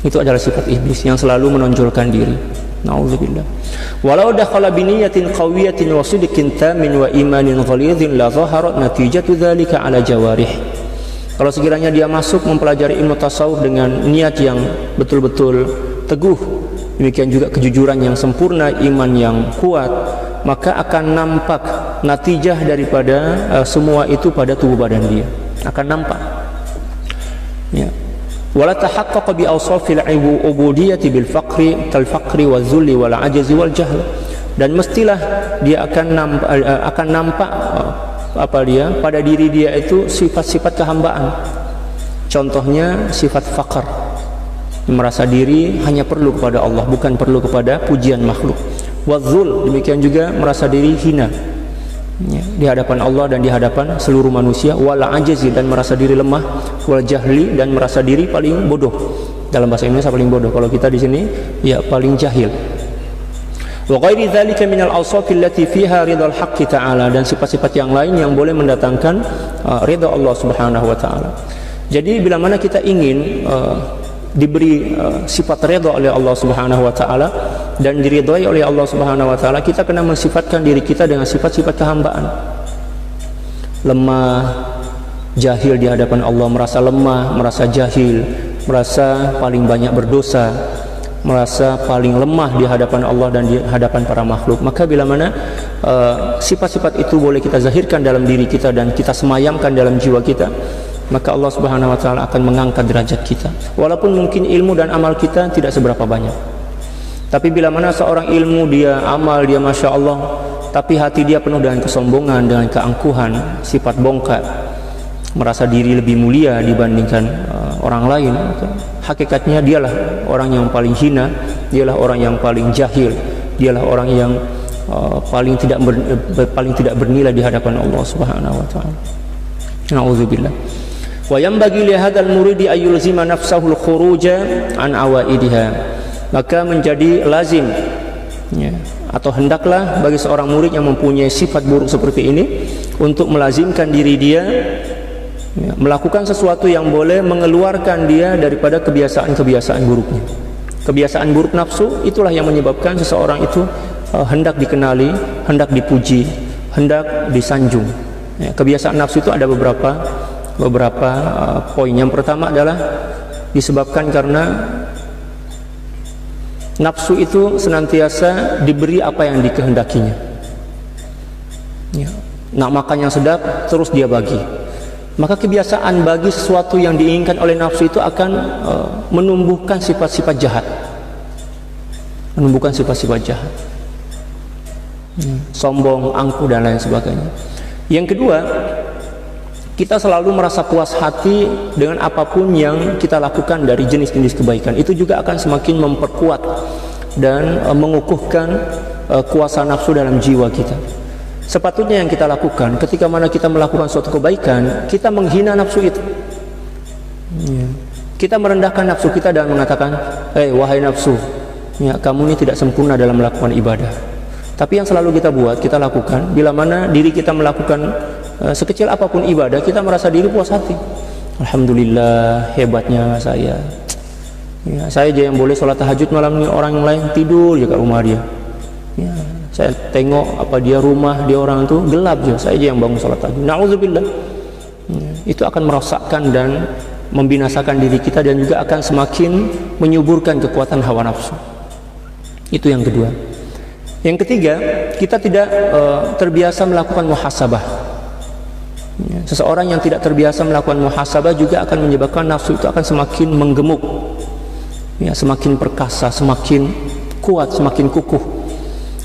Itu adalah sifat iblis yang selalu menonjolkan diri. Nauzubillah. Walau dakhala bi niyatin qawiyatin wa sidqin tamin wa imanin ghalidhin la zaharat natijatu dzalika ala jawarih. Kalau sekiranya dia masuk mempelajari ilmu tasawuf dengan niat yang betul-betul teguh, demikian juga kejujuran yang sempurna, iman yang kuat, maka akan nampak natijah daripada semua itu pada tubuh badan dia, akan nampak. Ya. Wala tahaqqaqa bi awsafil ubudiyyati bil faqri kal faqri wal zulli wal ajzi wal jahl, dan mestilah dia akan nampak pada diri dia itu sifat-sifat kehambaan. Contohnya sifat faqr, merasa diri hanya perlu kepada Allah, bukan perlu kepada pujian makhluk. Wadzul, demikian juga merasa diri hina di hadapan Allah dan di hadapan seluruh manusia. Wal ajzi, dan merasa diri lemah. Wal jahli, dan merasa diri paling bodoh. Dalam bahasa Indonesia paling bodoh, kalau kita di sini ya paling jahil. Wa ghairi dzalika minal awsaf allati fiha ridal haqqi ta'ala, dan sifat-sifat yang lain yang boleh mendatangkan ridha Allah Subhanahu wa taala. Jadi bila mana kita ingin diberi sifat ridha oleh Allah Subhanahu wa taala dan diridhai oleh Allah Subhanahu wa taala, kita kena mensifatkan diri kita dengan sifat-sifat kehambaan. Lemah, jahil di hadapan Allah, merasa lemah, merasa jahil, merasa paling banyak berdosa, merasa paling lemah di hadapan Allah dan di hadapan para makhluk. Maka bila mana sifat-sifat itu boleh kita zahirkan dalam diri kita dan kita semayamkan dalam jiwa kita, maka Allah Subhanahu wa taala akan mengangkat derajat kita. Walaupun mungkin ilmu dan amal kita tidak seberapa banyak, tapi bila mana seorang ilmu dia, amal dia Masya Allah, tapi hati dia penuh dengan kesombongan, dengan keangkuhan, sifat bongkar, merasa diri lebih mulia dibandingkan orang lain, hakikatnya dialah orang yang paling hina, dialah orang yang paling jahil, dialah orang yang paling tidak bernilai di hadapan Allah Subhanahu wa taala. Nauzubillah. Wa yanbaghi li hadzal muridi ayyulzima nafsahu al-khuruja an awaidiha. Maka menjadi lazim ya, atau hendaklah bagi seorang murid yang mempunyai sifat buruk seperti ini untuk melazimkan diri dia ya, melakukan sesuatu yang boleh mengeluarkan dia daripada kebiasaan-kebiasaan buruknya. Kebiasaan buruk nafsu itulah yang menyebabkan seseorang itu hendak dikenali, hendak dipuji, hendak disanjung ya. Kebiasaan nafsu itu ada beberapa poin. Yang pertama adalah disebabkan karena nafsu itu senantiasa diberi apa yang dikehendakinya ya. Nak makan yang sedap terus dia bagi, maka kebiasaan bagi sesuatu yang diinginkan oleh nafsu itu akan menumbuhkan sifat-sifat jahat, sombong, angkuh dan lain sebagainya. Yang kedua, kita selalu merasa puas hati dengan apapun yang kita lakukan dari jenis-jenis kebaikan. Itu juga akan semakin memperkuat dan mengukuhkan kuasa nafsu dalam jiwa kita. Sepatutnya yang kita lakukan ketika mana kita melakukan suatu kebaikan, kita menghina nafsu itu ya. Kita merendahkan nafsu kita dan mengatakan, wahai nafsu ya, kamu ini tidak sempurna dalam melakukan ibadah. Tapi yang selalu kita buat, kita lakukan, bila mana diri kita melakukan sekecil apapun ibadah, kita merasa diri puas hati. Alhamdulillah, hebatnya saya ya, saya aja yang boleh sholat tahajud malam ini, orang lain tidur jaga rumah dia ya. Saya tengok apa dia rumah dia orang itu gelap je, saya aja yang bangun salat tahajud. Nauzubillah. Itu akan merosakkan dan membinasakan diri kita dan juga akan semakin menyuburkan kekuatan hawa nafsu. Itu yang kedua. Yang ketiga, kita tidak terbiasa melakukan muhasabah. Seseorang yang tidak terbiasa melakukan muhasabah juga akan menyebabkan nafsu itu akan semakin menggemuk, semakin perkasa, semakin kuat, semakin kukuh,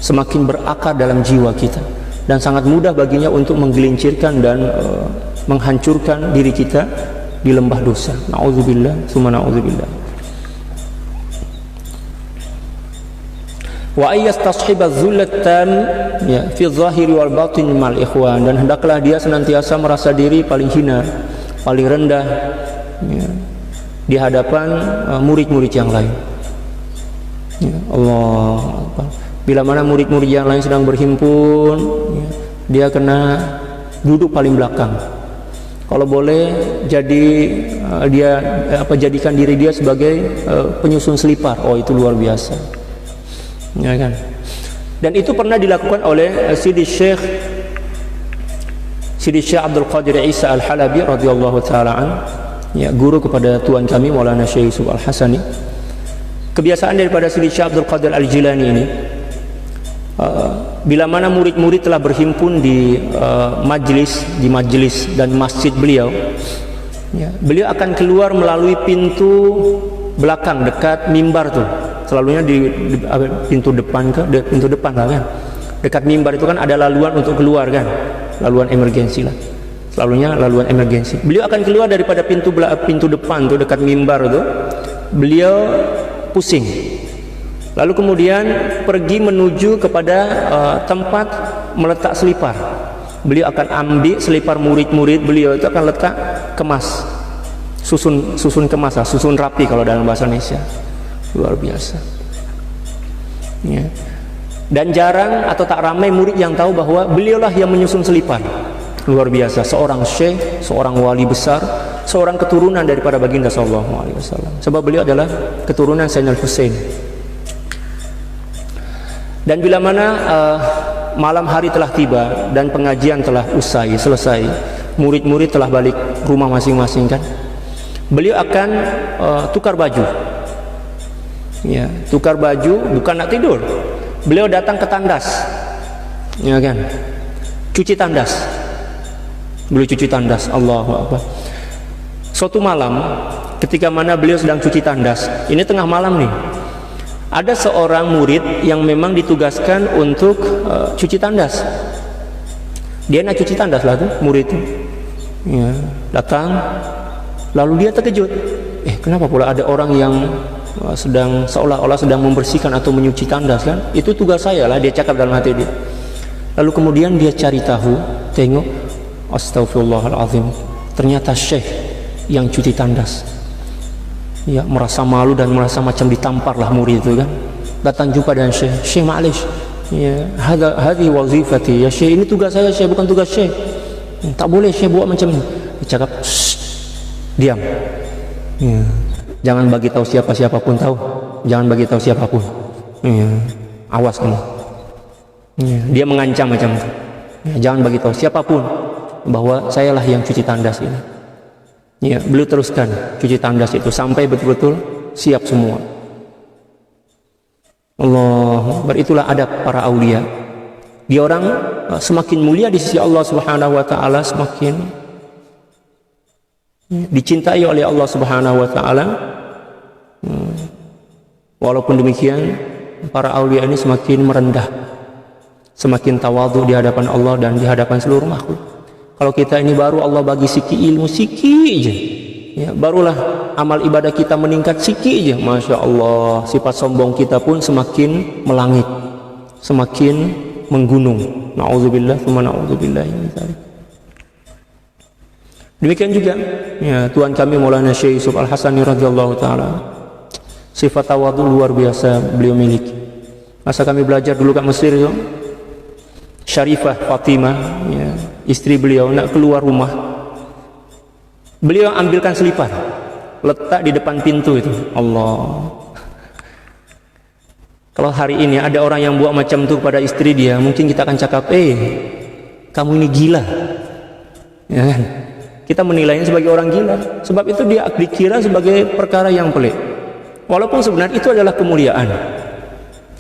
semakin berakar dalam jiwa kita, dan sangat mudah baginya untuk menggelincirkan dan menghancurkan diri kita di lembah dosa. Nauzubillah, tsumma nauzubillah. Wa ayyastashibaz zullatan fi zahiri wal batin mal ikhwan, dan hendaklah dia senantiasa merasa diri paling hina, paling rendah di hadapan murid-murid yang lain. Allah Akbar. Bila mana murid-murid yang lain sedang berhimpun, dia kena duduk paling belakang. Kalau boleh jadikan diri dia sebagai penyusun selipar. Oh, itu luar biasa. Ya kan? Dan itu pernah dilakukan oleh Sidi Syekh Abdul Qadir Isa Al-Halabi radhiyallahu taala an, guru kepada tuan kami Maulana Syekh Yusuf Al-Hasani. Kebiasaan daripada Sidi Syekh Abdul Qadir Al-Jilani ini, bila mana murid-murid telah berhimpun di majlis dan masjid beliau, beliau akan keluar melalui pintu belakang dekat mimbar tuh. Selalunya di pintu depan lah kan. Dekat mimbar itu kan ada laluan untuk keluar kan, laluan emergensi lah. Selalunya laluan emergensi. Beliau akan keluar daripada pintu depan tuh dekat mimbar tuh. Beliau pusing. Lalu kemudian pergi menuju kepada tempat meletak selipar. Beliau akan ambil selipar murid-murid beliau itu akan letak kemas, susun kemas lah, susun rapi kalau dalam bahasa Indonesia. Luar biasa. Dan jarang atau tak ramai murid yang tahu bahwa beliaulah yang menyusun selipar. Luar biasa. Seorang syekh, seorang wali besar, seorang keturunan daripada baginda sallallahu alaihi wasallam. Sebab beliau adalah keturunan Sayyidina Al-Husain. Dan bila mana malam hari telah tiba dan pengajian telah selesai, murid-murid telah balik rumah masing-masing kan, beliau akan tukar baju. Tukar baju, bukan nak tidur. Beliau datang ke tandas, kan, cuci tandas. Beliau cuci tandas. Allahu Akbar. Suatu malam, ketika mana beliau sedang cuci tandas, ini tengah malam nih, ada seorang murid yang memang ditugaskan untuk cuci tandas. Dia nak cuci tandas lah tuh, murid itu. Datang, lalu dia terkejut. Kenapa pula ada orang yang seolah-olah sedang membersihkan atau menyuci tandas kan? Itu tugas saya lah, dia cakap dalam hati dia. Lalu kemudian dia cari tahu, tengok, astagfirullahaladzim, ternyata syekh yang cuci tandas. Merasa malu dan merasa macam ditampar lah murid itu kan. Datang jumpa dengan syekh ma'alish, hadhi wazifati ya syekh, ini tugas saya syekh, bukan tugas syekh. Tak boleh syekh buat macam ni. Dia cakap, diam. Jangan bagi tahu siapapun tahu. Jangan bagi tahu siapapun. Awas kamu. Dia mengancam macam itu. Jangan bagi tahu siapapun bahwa sayalah yang cuci tandas ini. Beliau teruskan cuci tandas itu sampai betul-betul siap semua. Allah, beritulah adab para aulia. Dia orang semakin mulia di sisi Allah Subhanahu wa taala, semakin dicintai oleh Allah Subhanahu wa taala. Walaupun demikian, para aulia ini semakin merendah, semakin tawadhu di hadapan Allah dan di hadapan seluruh makhluk. Kalau kita ini baru Allah bagi siki ilmu, siki aja, barulah amal ibadah kita meningkat siki aja, masya Allah, sifat sombong kita pun semakin melangit, semakin menggunung. Nauzubillah, tsumma nauzubillah min dzalik. Demikian juga tuan kami Maulana Syekh Yusuf Al-Hasani radhiyallahu taala, sifat tawadhu luar biasa beliau miliki. Masa kami belajar dulu kat Mesir itu, Syarifah Fatimah, istri beliau nak keluar rumah, beliau ambilkan selipar, letak di depan pintu itu. Allah, Kalau hari ini ada orang yang buat macam itu kepada istri dia, mungkin kita akan cakap, kamu ini gila, ya kan? Kita menilainya sebagai orang gila, sebab itu dia dikira sebagai perkara yang pelik. Walaupun sebenarnya itu adalah kemuliaan,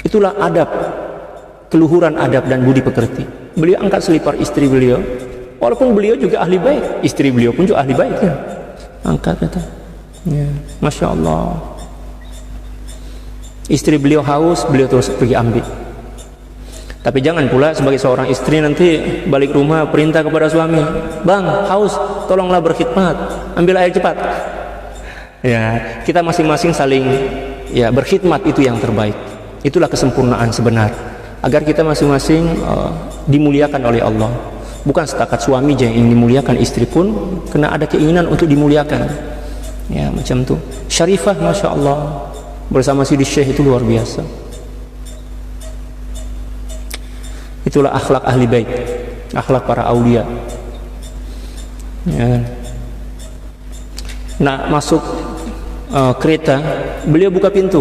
itulah adab, keluhuran adab dan budi pekerti. Beliau angkat selipar istri beliau, walaupun beliau juga ahli baik, istri beliau pun juga ahli baik, ya. Angkat kata, ya, masya Allah. Istri beliau haus, beliau terus pergi ambil. Tapi jangan pula sebagai seorang istri nanti balik rumah perintah kepada suami, bang haus, tolonglah berkhidmat, ambil air cepat. Ya, kita masing-masing saling ya berkhidmat, itu yang terbaik. Itulah kesempurnaan sebenar, agar kita masing-masing dimuliakan oleh Allah. Bukan setakat suami yang ingin dimuliakan, istri pun kena ada keinginan untuk dimuliakan. Ya, macam tu. Syarifah, masya Allah, bersama Sidi Syekh itu luar biasa. Itulah akhlak ahli bait, akhlak para aulia. Ya. Nah, masuk kereta, beliau buka pintu.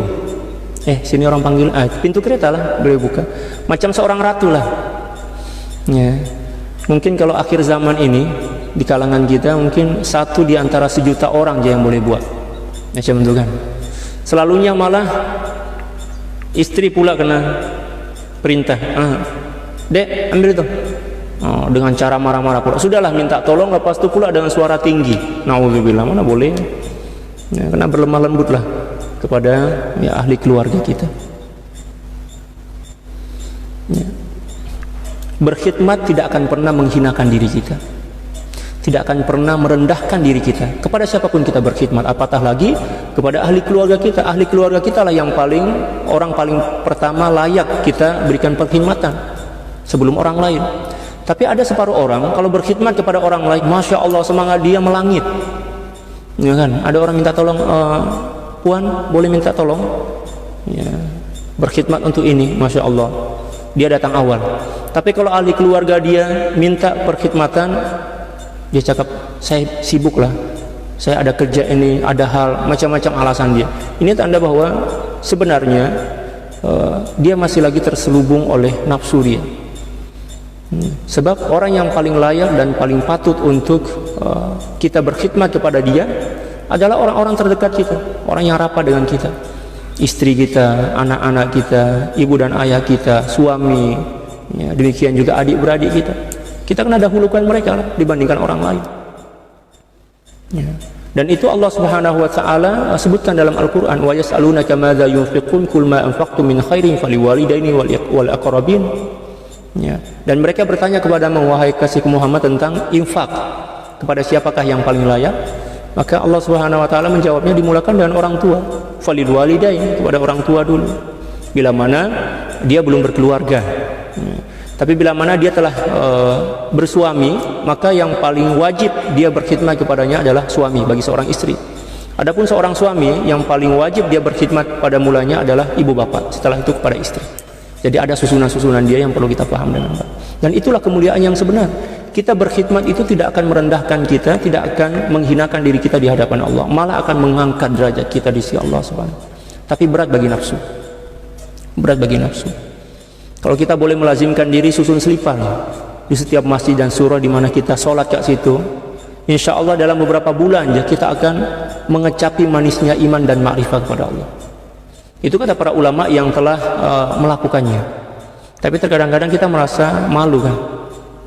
Sini orang panggil, pintu kereta lah, beliau buka. Macam seorang ratu lah. Ya. Mungkin kalau akhir zaman ini di kalangan kita, mungkin satu di antara 1 juta orang aja yang boleh buat. Macam itu kan. Selalunya malah istri pula kena perintah, dek ambil itu, dengan cara marah-marah pula. Sudahlah minta tolong, lepas itu pula dengan suara tinggi. Nauzubillah, mana boleh, ya, kena berlemah lembutlah kepada ya, ahli keluarga kita. Ya. Berkhidmat tidak akan pernah menghinakan diri kita, tidak akan pernah merendahkan diri kita. Kepada siapapun kita berkhidmat, apatah lagi kepada ahli keluarga kita. Ahli keluarga kita lah yang orang paling pertama layak kita berikan perkhidmatan sebelum orang lain. Tapi ada separuh orang kalau berkhidmat kepada orang lain, masya Allah, semangat dia melangit, ya kan? Ada orang minta tolong, puan boleh minta tolong, ya, berkhidmat untuk ini, masya Allah, dia datang awal. Tapi kalau ahli keluarga dia minta perkhidmatan, dia cakap, saya sibuk lah, saya ada kerja ini, ada hal, macam-macam alasan dia. Ini tanda bahwa sebenarnya dia masih lagi terselubung oleh nafsu dia. Sebab orang yang paling layak dan paling patut untuk kita berkhidmat kepada dia adalah orang-orang terdekat kita, orang yang rapat dengan kita, istri kita, anak-anak kita, ibu dan ayah kita, suami, ya, demikian juga adik-beradik kita. Kita kena dahulukan mereka lah, dibandingkan orang lain, ya. Dan itu Allah Subhanahu wa taala sebutkan dalam Al-Qur'an, wa yas'alunaka madza yunfiqun qul ma anfaqtum min khairin faliwalidaini wal aqrabin. Ya. Dan mereka bertanya kepadamu, wahai kasih Muhammad, tentang infak, kepada siapakah yang paling layak? Maka Allah Subhanahu wa taala menjawabnya, dimulakan dengan orang tua, falilwalidain, kepada orang tua dulu bila mana dia belum berkeluarga. Ya. Tapi bila mana dia telah bersuami, maka yang paling wajib dia berkhidmat kepadanya adalah suami bagi seorang istri. Adapun seorang suami, yang paling wajib dia berkhidmat pada mulanya adalah ibu bapak, setelah itu kepada istri. Jadi ada susunan-susunan dia yang perlu kita paham dengan baik. Dan itulah kemuliaan yang sebenar. Kita berkhidmat itu tidak akan merendahkan kita, tidak akan menghinakan diri kita di hadapan Allah, malah akan mengangkat derajat kita di sisi Allah Subhanahu. Tapi berat bagi nafsu, berat bagi nafsu. Kalau kita boleh melazimkan diri susun selipar di setiap masjid dan surah di mana kita sholat kat situ, insya Allah dalam beberapa bulan ya kita akan mengecapi manisnya iman dan ma'rifah kepada Allah. Itu kata para ulama yang telah melakukannya. Tapi terkadang-kadang kita merasa malu kan,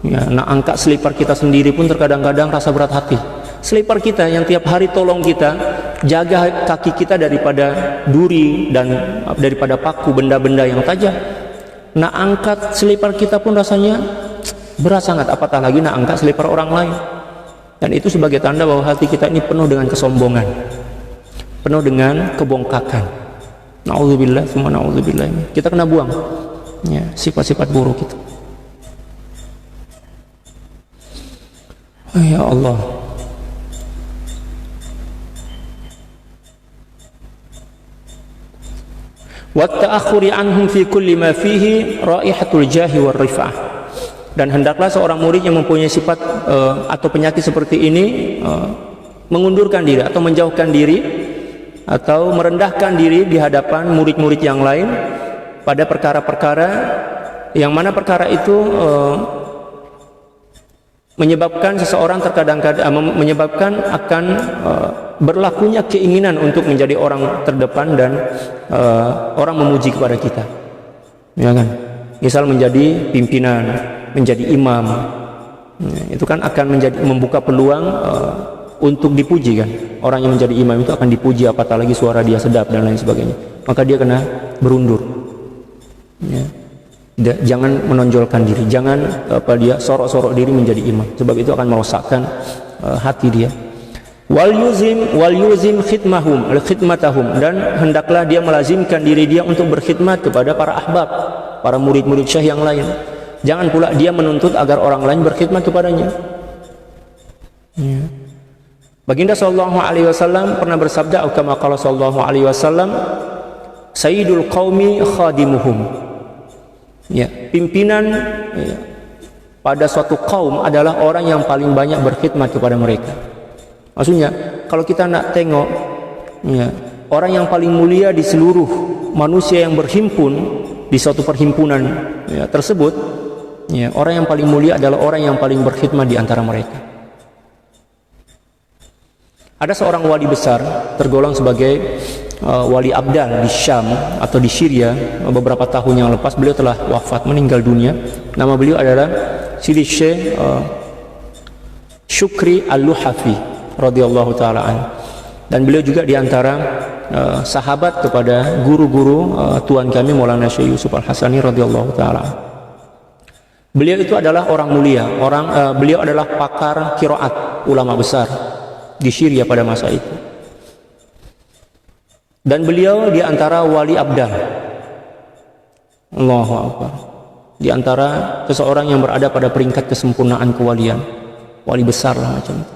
ya, nak angkat selipar kita sendiri pun terkadang-kadang rasa berat hati. Selipar kita yang tiap hari tolong kita, jaga kaki kita daripada duri dan daripada paku, benda-benda yang tajam. Nak angkat selipar kita pun rasanya berat sangat, apatah lagi nak angkat selipar orang lain. Dan itu sebagai tanda bahwa hati kita ini penuh dengan kesombongan, penuh dengan kebongkakan. Na'udzubillah, semua na'udzubillah. Kita kena buang ya, sifat-sifat buruk kita. Oh, ya Allah. Watta'akhuri anhum fi kulli ma fihi raihatul jahi war rif'ah. Dan hendaklah seorang murid yang mempunyai sifat atau penyakit seperti ini mengundurkan diri atau menjauhkan diri atau merendahkan diri di hadapan murid-murid yang lain pada perkara-perkara yang mana perkara itu menyebabkan seseorang terkadang-kadang menyebabkan akan berlakunya keinginan untuk menjadi orang terdepan dan orang memuji kepada kita, ya kan? Misal menjadi pimpinan, menjadi imam, itu kan akan membuka peluang untuk dipuji kan. Orang yang menjadi imam itu akan dipuji, apatah lagi suara dia sedap dan lain sebagainya. Maka dia kena berundur. Ya. Jangan menonjolkan diri, jangan dia sorok-sorok diri menjadi imam, sebab itu akan merosakkan hati dia. Wal yuzim khidmatahum, dan hendaklah dia melazimkan diri dia untuk berkhidmat kepada para ahbab, para murid-murid syekh yang lain. Jangan pula dia menuntut agar orang lain berkhidmat kepadanya. Ya. Baginda sallallahu alaihi wasallam pernah bersabda, kama qala sallallahu alaihi wasallam, sayyidul qaumi khadimuhum. Ya, pimpinan pada suatu kaum adalah orang yang paling banyak berkhidmat kepada mereka. Maksudnya, kalau kita nak tengok ya, orang yang paling mulia di seluruh manusia yang berhimpun di suatu perhimpunan ya, tersebut, ya, orang yang paling mulia adalah orang yang paling berkhidmat di antara mereka. Ada seorang wali besar tergolong sebagai wali abdal di Syam atau di Syria. Beberapa tahun yang lepas beliau telah wafat, meninggal dunia. Nama beliau adalah Sidi Syekh Syukri Al-Luhafi radhiyallahu taala an. Dan beliau juga diantara sahabat kepada guru-guru tuan kami Maulana Syekh Yusuf Al-Hasani radhiyallahu taala. Beliau itu adalah orang mulia, beliau adalah pakar qiraat, ulama besar di Syria pada masa itu. Dan beliau di antara wali abdal, Allahu Akbar, di antara seseorang yang berada pada peringkat kesempurnaan kewalian, wali besar lah macam itu.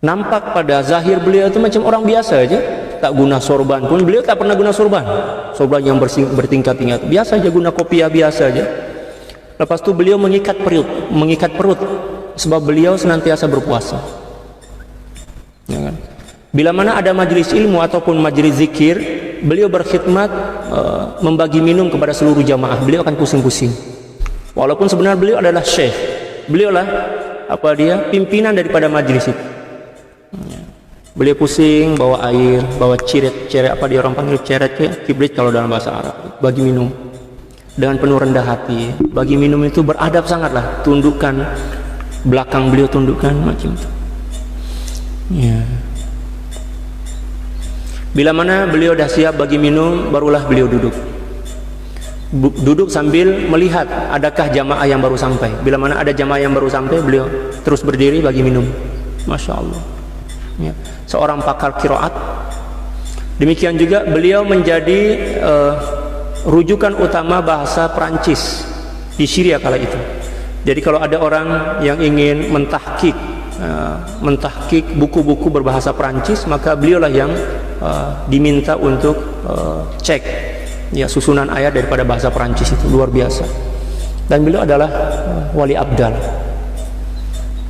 Nampak pada zahir beliau itu macam orang biasa aja, tak guna sorban pun. Beliau tak pernah guna sorban yang bertingkat-tingkat, biasa aja, guna kopiah biasa aja. Lepas itu beliau mengikat perut sebab beliau senantiasa berpuasa, ya kan? Bila mana ada majelis ilmu ataupun majelis zikir, beliau berkhidmat membagi minum kepada seluruh jamaah. Beliau akan pusing-pusing. Walaupun sebenarnya beliau adalah syekh, beliau lah pimpinan daripada majelis itu. Beliau pusing bawa air, bawa ceret dia orang panggil ceret, kibrit kalau dalam bahasa Arab. Bagi minum dengan penuh rendah hati. Bagi minum itu beradab sangatlah, tundukkan belakang beliau, tundukkan macam itu. Ya. Bila mana beliau dah siap bagi minum, barulah beliau duduk sambil melihat adakah jamaah yang baru sampai. Bila mana ada jamaah yang baru sampai, beliau terus berdiri bagi minum. Masya Allah, ya. Seorang pakar qiraat. Demikian juga beliau menjadi rujukan utama bahasa Perancis di Syria kala itu. Jadi kalau ada orang yang ingin mentahqiq buku-buku berbahasa Perancis, maka beliaulah yang diminta untuk cek ya susunan ayat daripada bahasa Perancis itu, luar biasa. Dan beliau adalah wali abdal.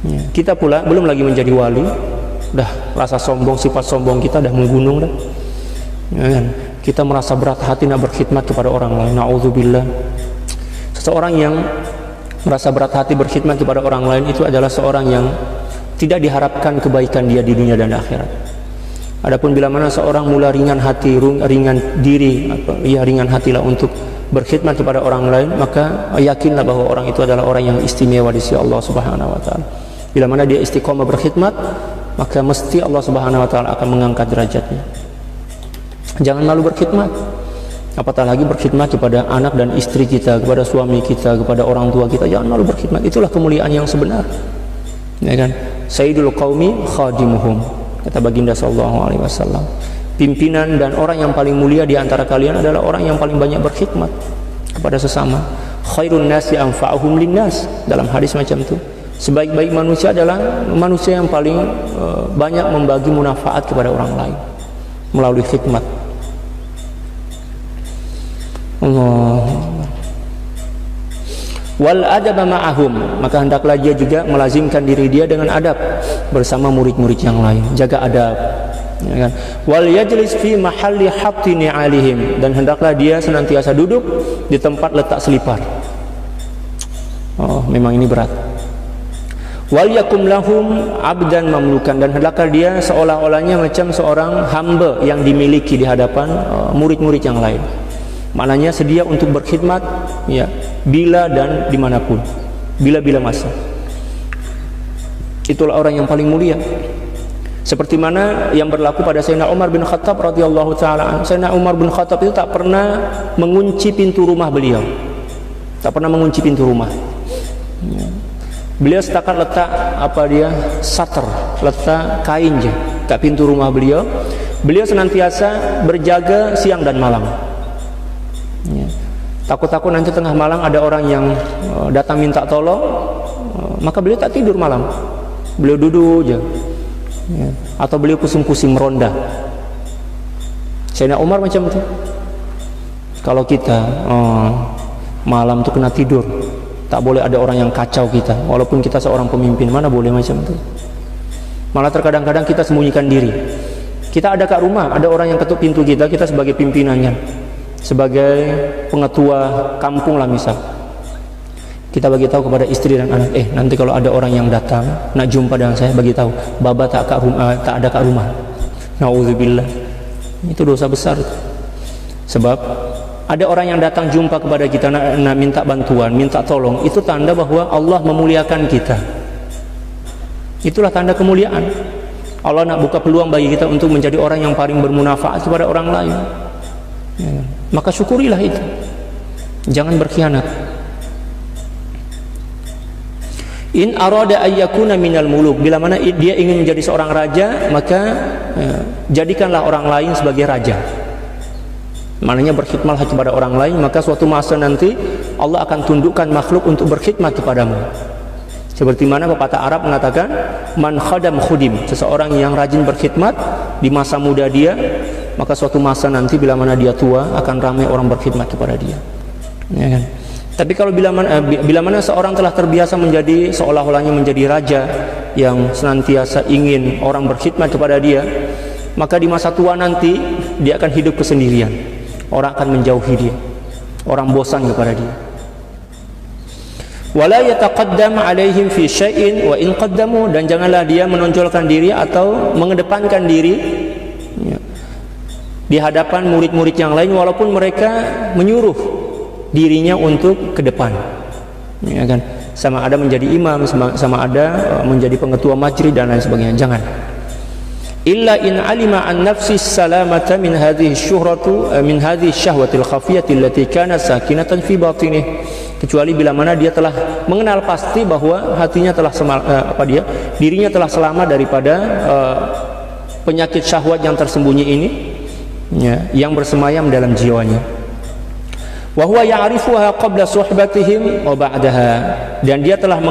Ya, kita pula belum lagi menjadi wali, dah rasa sombong, sifat sombong kita dah menggunung dah. Ya, kan? Kita merasa berat hati nak berkhidmat kepada orang lain. Na'udzubillah. Seseorang yang merasa berat hati berkhidmat kepada orang lain itu adalah seorang yang tidak diharapkan kebaikan dia di dunia dan akhirat. Adapun bila mana seorang mula ringan hati, ringan hatilah untuk berkhidmat kepada orang lain, maka yakinlah bahwa orang itu adalah orang yang istimewa di sisi Allah Subhanahu wa taala. Bila mana dia istiqomah berkhidmat, maka mesti Allah Subhanahu wa taala akan mengangkat derajatnya. Jangan malu berkhidmat. Apatah lagi berkhidmat kepada anak dan istri kita, kepada suami kita, kepada orang tua kita. Jangan malu berkhidmat. Itulah kemuliaan yang sebenar. Ya kan? Sayyidul qaumi khadimuhum, kata baginda sallallahu alaihi wasallam. Pimpinan dan orang yang paling mulia di antara kalian adalah orang yang paling banyak berkhidmat kepada sesama. Khairun nasi anfa'uhum linnas, dalam hadis macam itu. Sebaik-baik manusia adalah manusia yang paling banyak membagi manfaat kepada orang lain melalui khidmat. Allah. Wal adab ma'ahum, maka hendaklah dia juga melazimkan diri dia dengan adab bersama murid-murid yang lain. Jaga adab, Ya kan? Wal yajlis fi mahalli hatti ni'alihim, dan hendaklah dia senantiasa duduk di tempat letak selipar. Oh, memang ini berat. Wal yakum lahum abdan mamlukan, dan hendaklah dia seolah-olahnya macam seorang hamba yang dimiliki di hadapan murid-murid yang lain. Maknanya sedia untuk berkhidmat, ya, bila dan dimanapun, bila-bila masa. Itulah orang yang paling mulia. Seperti mana yang berlaku pada Sayyidina Umar bin Khattab radhiyallahu taala. Sayyidina Umar bin Khattab itu tak pernah mengunci pintu rumah beliau. Tak pernah mengunci pintu rumah. Beliau setakat letak satar, letak kain je kat pintu rumah beliau. Beliau senantiasa berjaga siang dan malam. Takut-takut nanti tengah malam ada orang yang datang minta tolong, maka beliau tak tidur malam. Beliau duduk je. Atau beliau pusing-pusing meronda. Sayyidina Umar macam itu. Kalau kita malam tu kena tidur, tak boleh ada orang yang kacau kita, walaupun kita seorang pemimpin, mana boleh macam itu. Malah terkadang-kadang kita sembunyikan diri. Kita ada kat rumah, ada orang yang ketuk pintu kita, kita sebagai pimpinannya, sebagai pengetua kampung lah misal, kita bagi tahu kepada istri dan anak, nanti kalau ada orang yang datang nak jumpa dengan saya, bagi tahu baba tak ada kat rumah. Nauzubillah. Itu dosa besar. Sebab ada orang yang datang jumpa kepada kita nak minta bantuan, minta tolong, itu tanda bahwa Allah memuliakan kita. Itulah tanda kemuliaan. Allah nak buka peluang bagi kita untuk menjadi orang yang paling bermanfaat kepada orang lain. Ya. Maka syukurilah itu. Jangan berkhianat. In arada ayyakuna minal muluk, bila mana dia ingin menjadi seorang raja, maka jadikanlah orang lain sebagai raja. Maknanya berkhidmatlah kepada orang lain, maka suatu masa nanti Allah akan tundukkan makhluk untuk berkhidmat kepadamu. Seperti mana pepatah Arab mengatakan, man khadam khudim, seseorang yang rajin berkhidmat di masa muda dia, maka suatu masa nanti bila mana dia tua akan ramai orang berkhidmat kepada dia. Ya kan? Tapi kalau bila mana seorang telah terbiasa menjadi seolah-olahnya menjadi raja yang senantiasa ingin orang berkhidmat kepada dia, maka di masa tua nanti dia akan hidup kesendirian. Orang akan menjauhi dia. Orang bosan kepada dia. Wala yataqaddam alaihim fi syai'in wa in qaddamu, dan janganlah dia menonjolkan diri atau mengedepankan diri di hadapan murid-murid yang lain walaupun mereka menyuruh dirinya untuk ke depan, ya kan? Sama ada menjadi imam, sama ada menjadi pengetua majlis dan lain sebagainya. Jangan. Illa in alima an nafsi salamata min hadhihi syuhratu min hadhihi syahwatil khafiyati allati kanat sakinatan fi batinih, kecuali bila mana dia telah mengenal pasti bahwa hatinya telah dirinya telah selamat daripada penyakit syahwat yang tersembunyi ini, ya, yang bersemayam dalam jiwanya. Wa huwa ya'rifuha qabla suhbatihim wa ba'daha, dan dia telah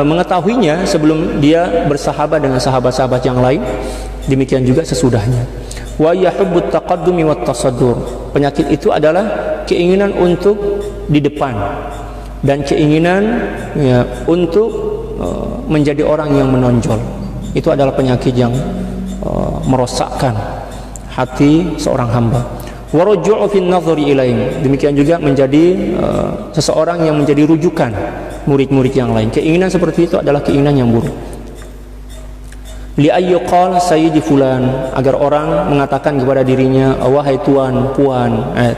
mengetahuinya sebelum dia bersahabat dengan sahabat-sahabat yang lain, demikian juga sesudahnya. Wa yahubbut taqaddumi wat tasaddur, penyakit itu adalah keinginan untuk di depan dan keinginan, ya, untuk menjadi orang yang menonjol. Itu adalah penyakit yang merosakkan hati seorang hamba. Waruju'u fin nadhari ilaihim, demikian juga menjadi seseorang yang menjadi rujukan murid-murid yang lain. Keinginan seperti itu adalah keinginan yang buruk. Li ayyuqal sayyidi fulan, agar orang mengatakan kepada dirinya, wahai tuan,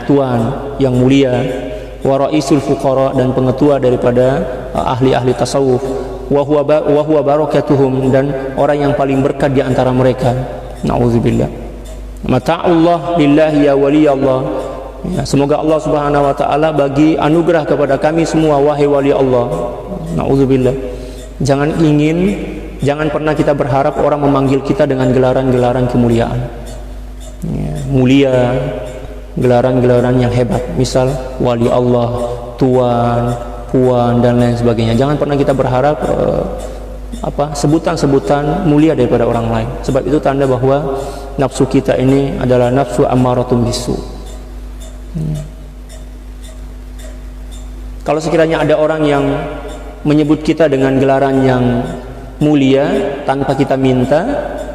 tuan yang mulia, wa raisul fuqara, dan pengetua daripada ahli-ahli tasawuf, wa huwa barakatuhum, dan orang yang paling berkat di antara mereka. Nauzubillah. Mata'ullah lillahi ya wali Allah, ya, semoga Allah subhanahu wa ta'ala bagi anugerah kepada kami semua, wahai wali Allah. Na'udzubillah. Jangan pernah kita berharap orang memanggil kita dengan gelaran-gelaran kemuliaan, ya, mulia, gelaran-gelaran yang hebat, misal wali Allah, tuan, puan, dan lain sebagainya. Jangan pernah kita berharap sebutan-sebutan mulia daripada orang lain, sebab itu tanda bahwa nafsu kita ini adalah nafsu ammaratun bisu. Kalau sekiranya ada orang yang menyebut kita dengan gelaran yang mulia tanpa kita minta,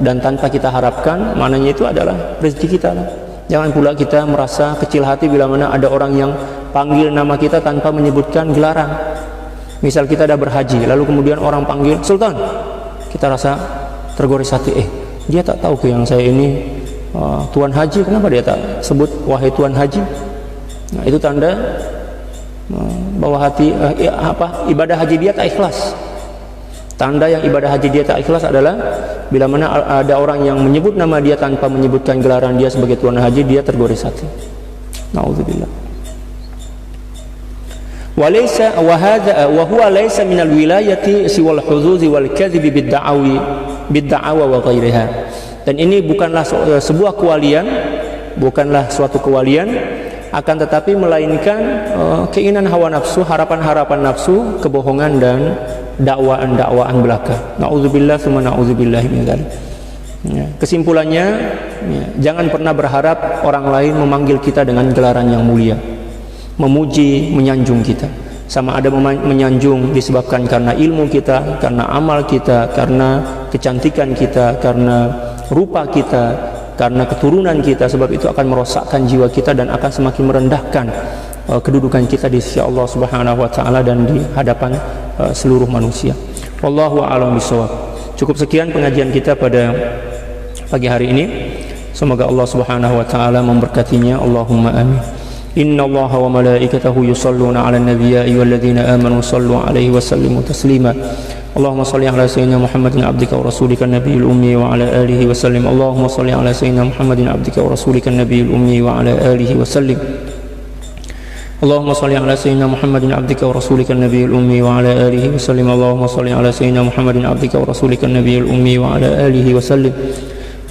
dan tanpa kita harapkan, maknanya itu adalah rezeki kita. Jangan pula kita merasa kecil hati bila mana ada orang yang panggil nama kita tanpa menyebutkan gelaran. Misal kita dah berhaji, lalu kemudian orang panggil Sultan, kita rasa tergores hati, dia tak tahu ke yang saya ini Tuan Haji, kenapa dia tak sebut wahai Tuan Haji? Nah, itu tanda bahwa hati ibadah haji dia tak ikhlas. Tanda yang ibadah haji dia tak ikhlas adalah bila mana ada orang yang menyebut nama dia tanpa menyebutkan gelaran dia sebagai Tuan Haji, dia tergores hati. Nauzubillah. Walaysa wa hadha wa huwa laysa min alwilayati siwal huzuzi wal kadhibi bid-da'awa wa ghairiha. Dan ini bukanlah sebuah kewalian, bukanlah suatu kewalian, akan tetapi melainkan keinginan hawa nafsu, harapan-harapan nafsu, kebohongan dan dakwaan-dakwaan belaka. Nauzubillah tsumma nauzubillah min dzalik. Ya, kesimpulannya, ya, jangan pernah berharap orang lain memanggil kita dengan gelaran yang mulia, memuji, menyanjung kita. Sama ada menyanjung disebabkan karena ilmu kita, karena amal kita, karena kecantikan kita, karena rupa kita, karena keturunan kita. Sebab itu akan merosakkan jiwa kita dan akan semakin merendahkan kedudukan kita di sisi Allah Subhanahu wa taala dan di hadapan seluruh manusia. Wallahu a'lam bishawab. Cukup sekian pengajian kita pada pagi hari ini. Semoga Allah Subhanahu wa taala memberkatinya. Allahumma amin. Inna Allaha wa malaikatahu yusalluna 'alan nabiy ya ayyuhalladzina amanu sallu 'alaihi wa sallimu taslima. Allahumma salli 'ala sayyidina Muhammadin 'abdika wa rasulika nabiyil ummi wa 'ala alihi wa sallim. Allahumma salli 'ala sayyidina Muhammadin 'abdika wa rasulika nabiyil ummi wa 'ala alihi wa sallim. Allahumma salli 'ala sayyidina Muhammadin 'abdika wa rasulika nabiyil ummi wa 'ala alihi wa sallim. Allahumma salli 'ala sayyidina Muhammadin 'abdika wa rasulika nabiyil ummi wa 'ala alihi wa sallim.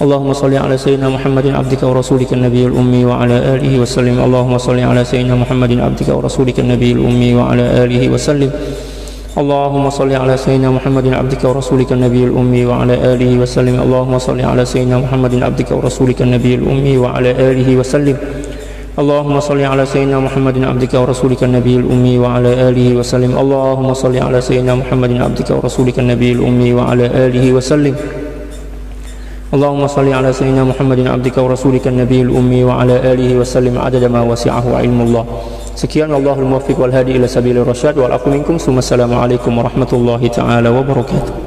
Allahumma salli 'ala sayyidina Muhammadin 'abdika wa rasulika nabiyil ummi wa 'ala alihi wa sallim. Allahumma salli 'ala sayyidina Muhammadin 'abdika wa rasulika nabiyil ummi wa 'ala alihi wa sallim. Allahumma salli 'ala sayyidina Muhammadin 'abdika wa rasulika nabiyil ummi wa 'ala alihi wa sallim. Allahumma salli 'ala sayyidina Muhammadin 'abdika wa rasulika nabiyil ummi wa 'ala alihi wa sallim. Allahumma salli 'ala sayyidina Muhammadin 'abdika wa rasulika nabiyil ummi wa 'ala alihi wa sallim. Allahumma salli 'ala sayyidina Muhammadin 'abdika wa rasulika nabiyil ummi wa 'ala alihi wa sallim. Allahumma salli 'ala sayyidina Muhammadin 'abdika wa rasulika nabiyil ummi wa 'ala alihi wa sallim 'adada ma wasi'ahu 'ilmullah. Sekian, wallahul muwaffiq wal hadi ila sabilir rasyad wal aqu minkum. Assalamu alaikum warahmatullahi taala wabarakatuh.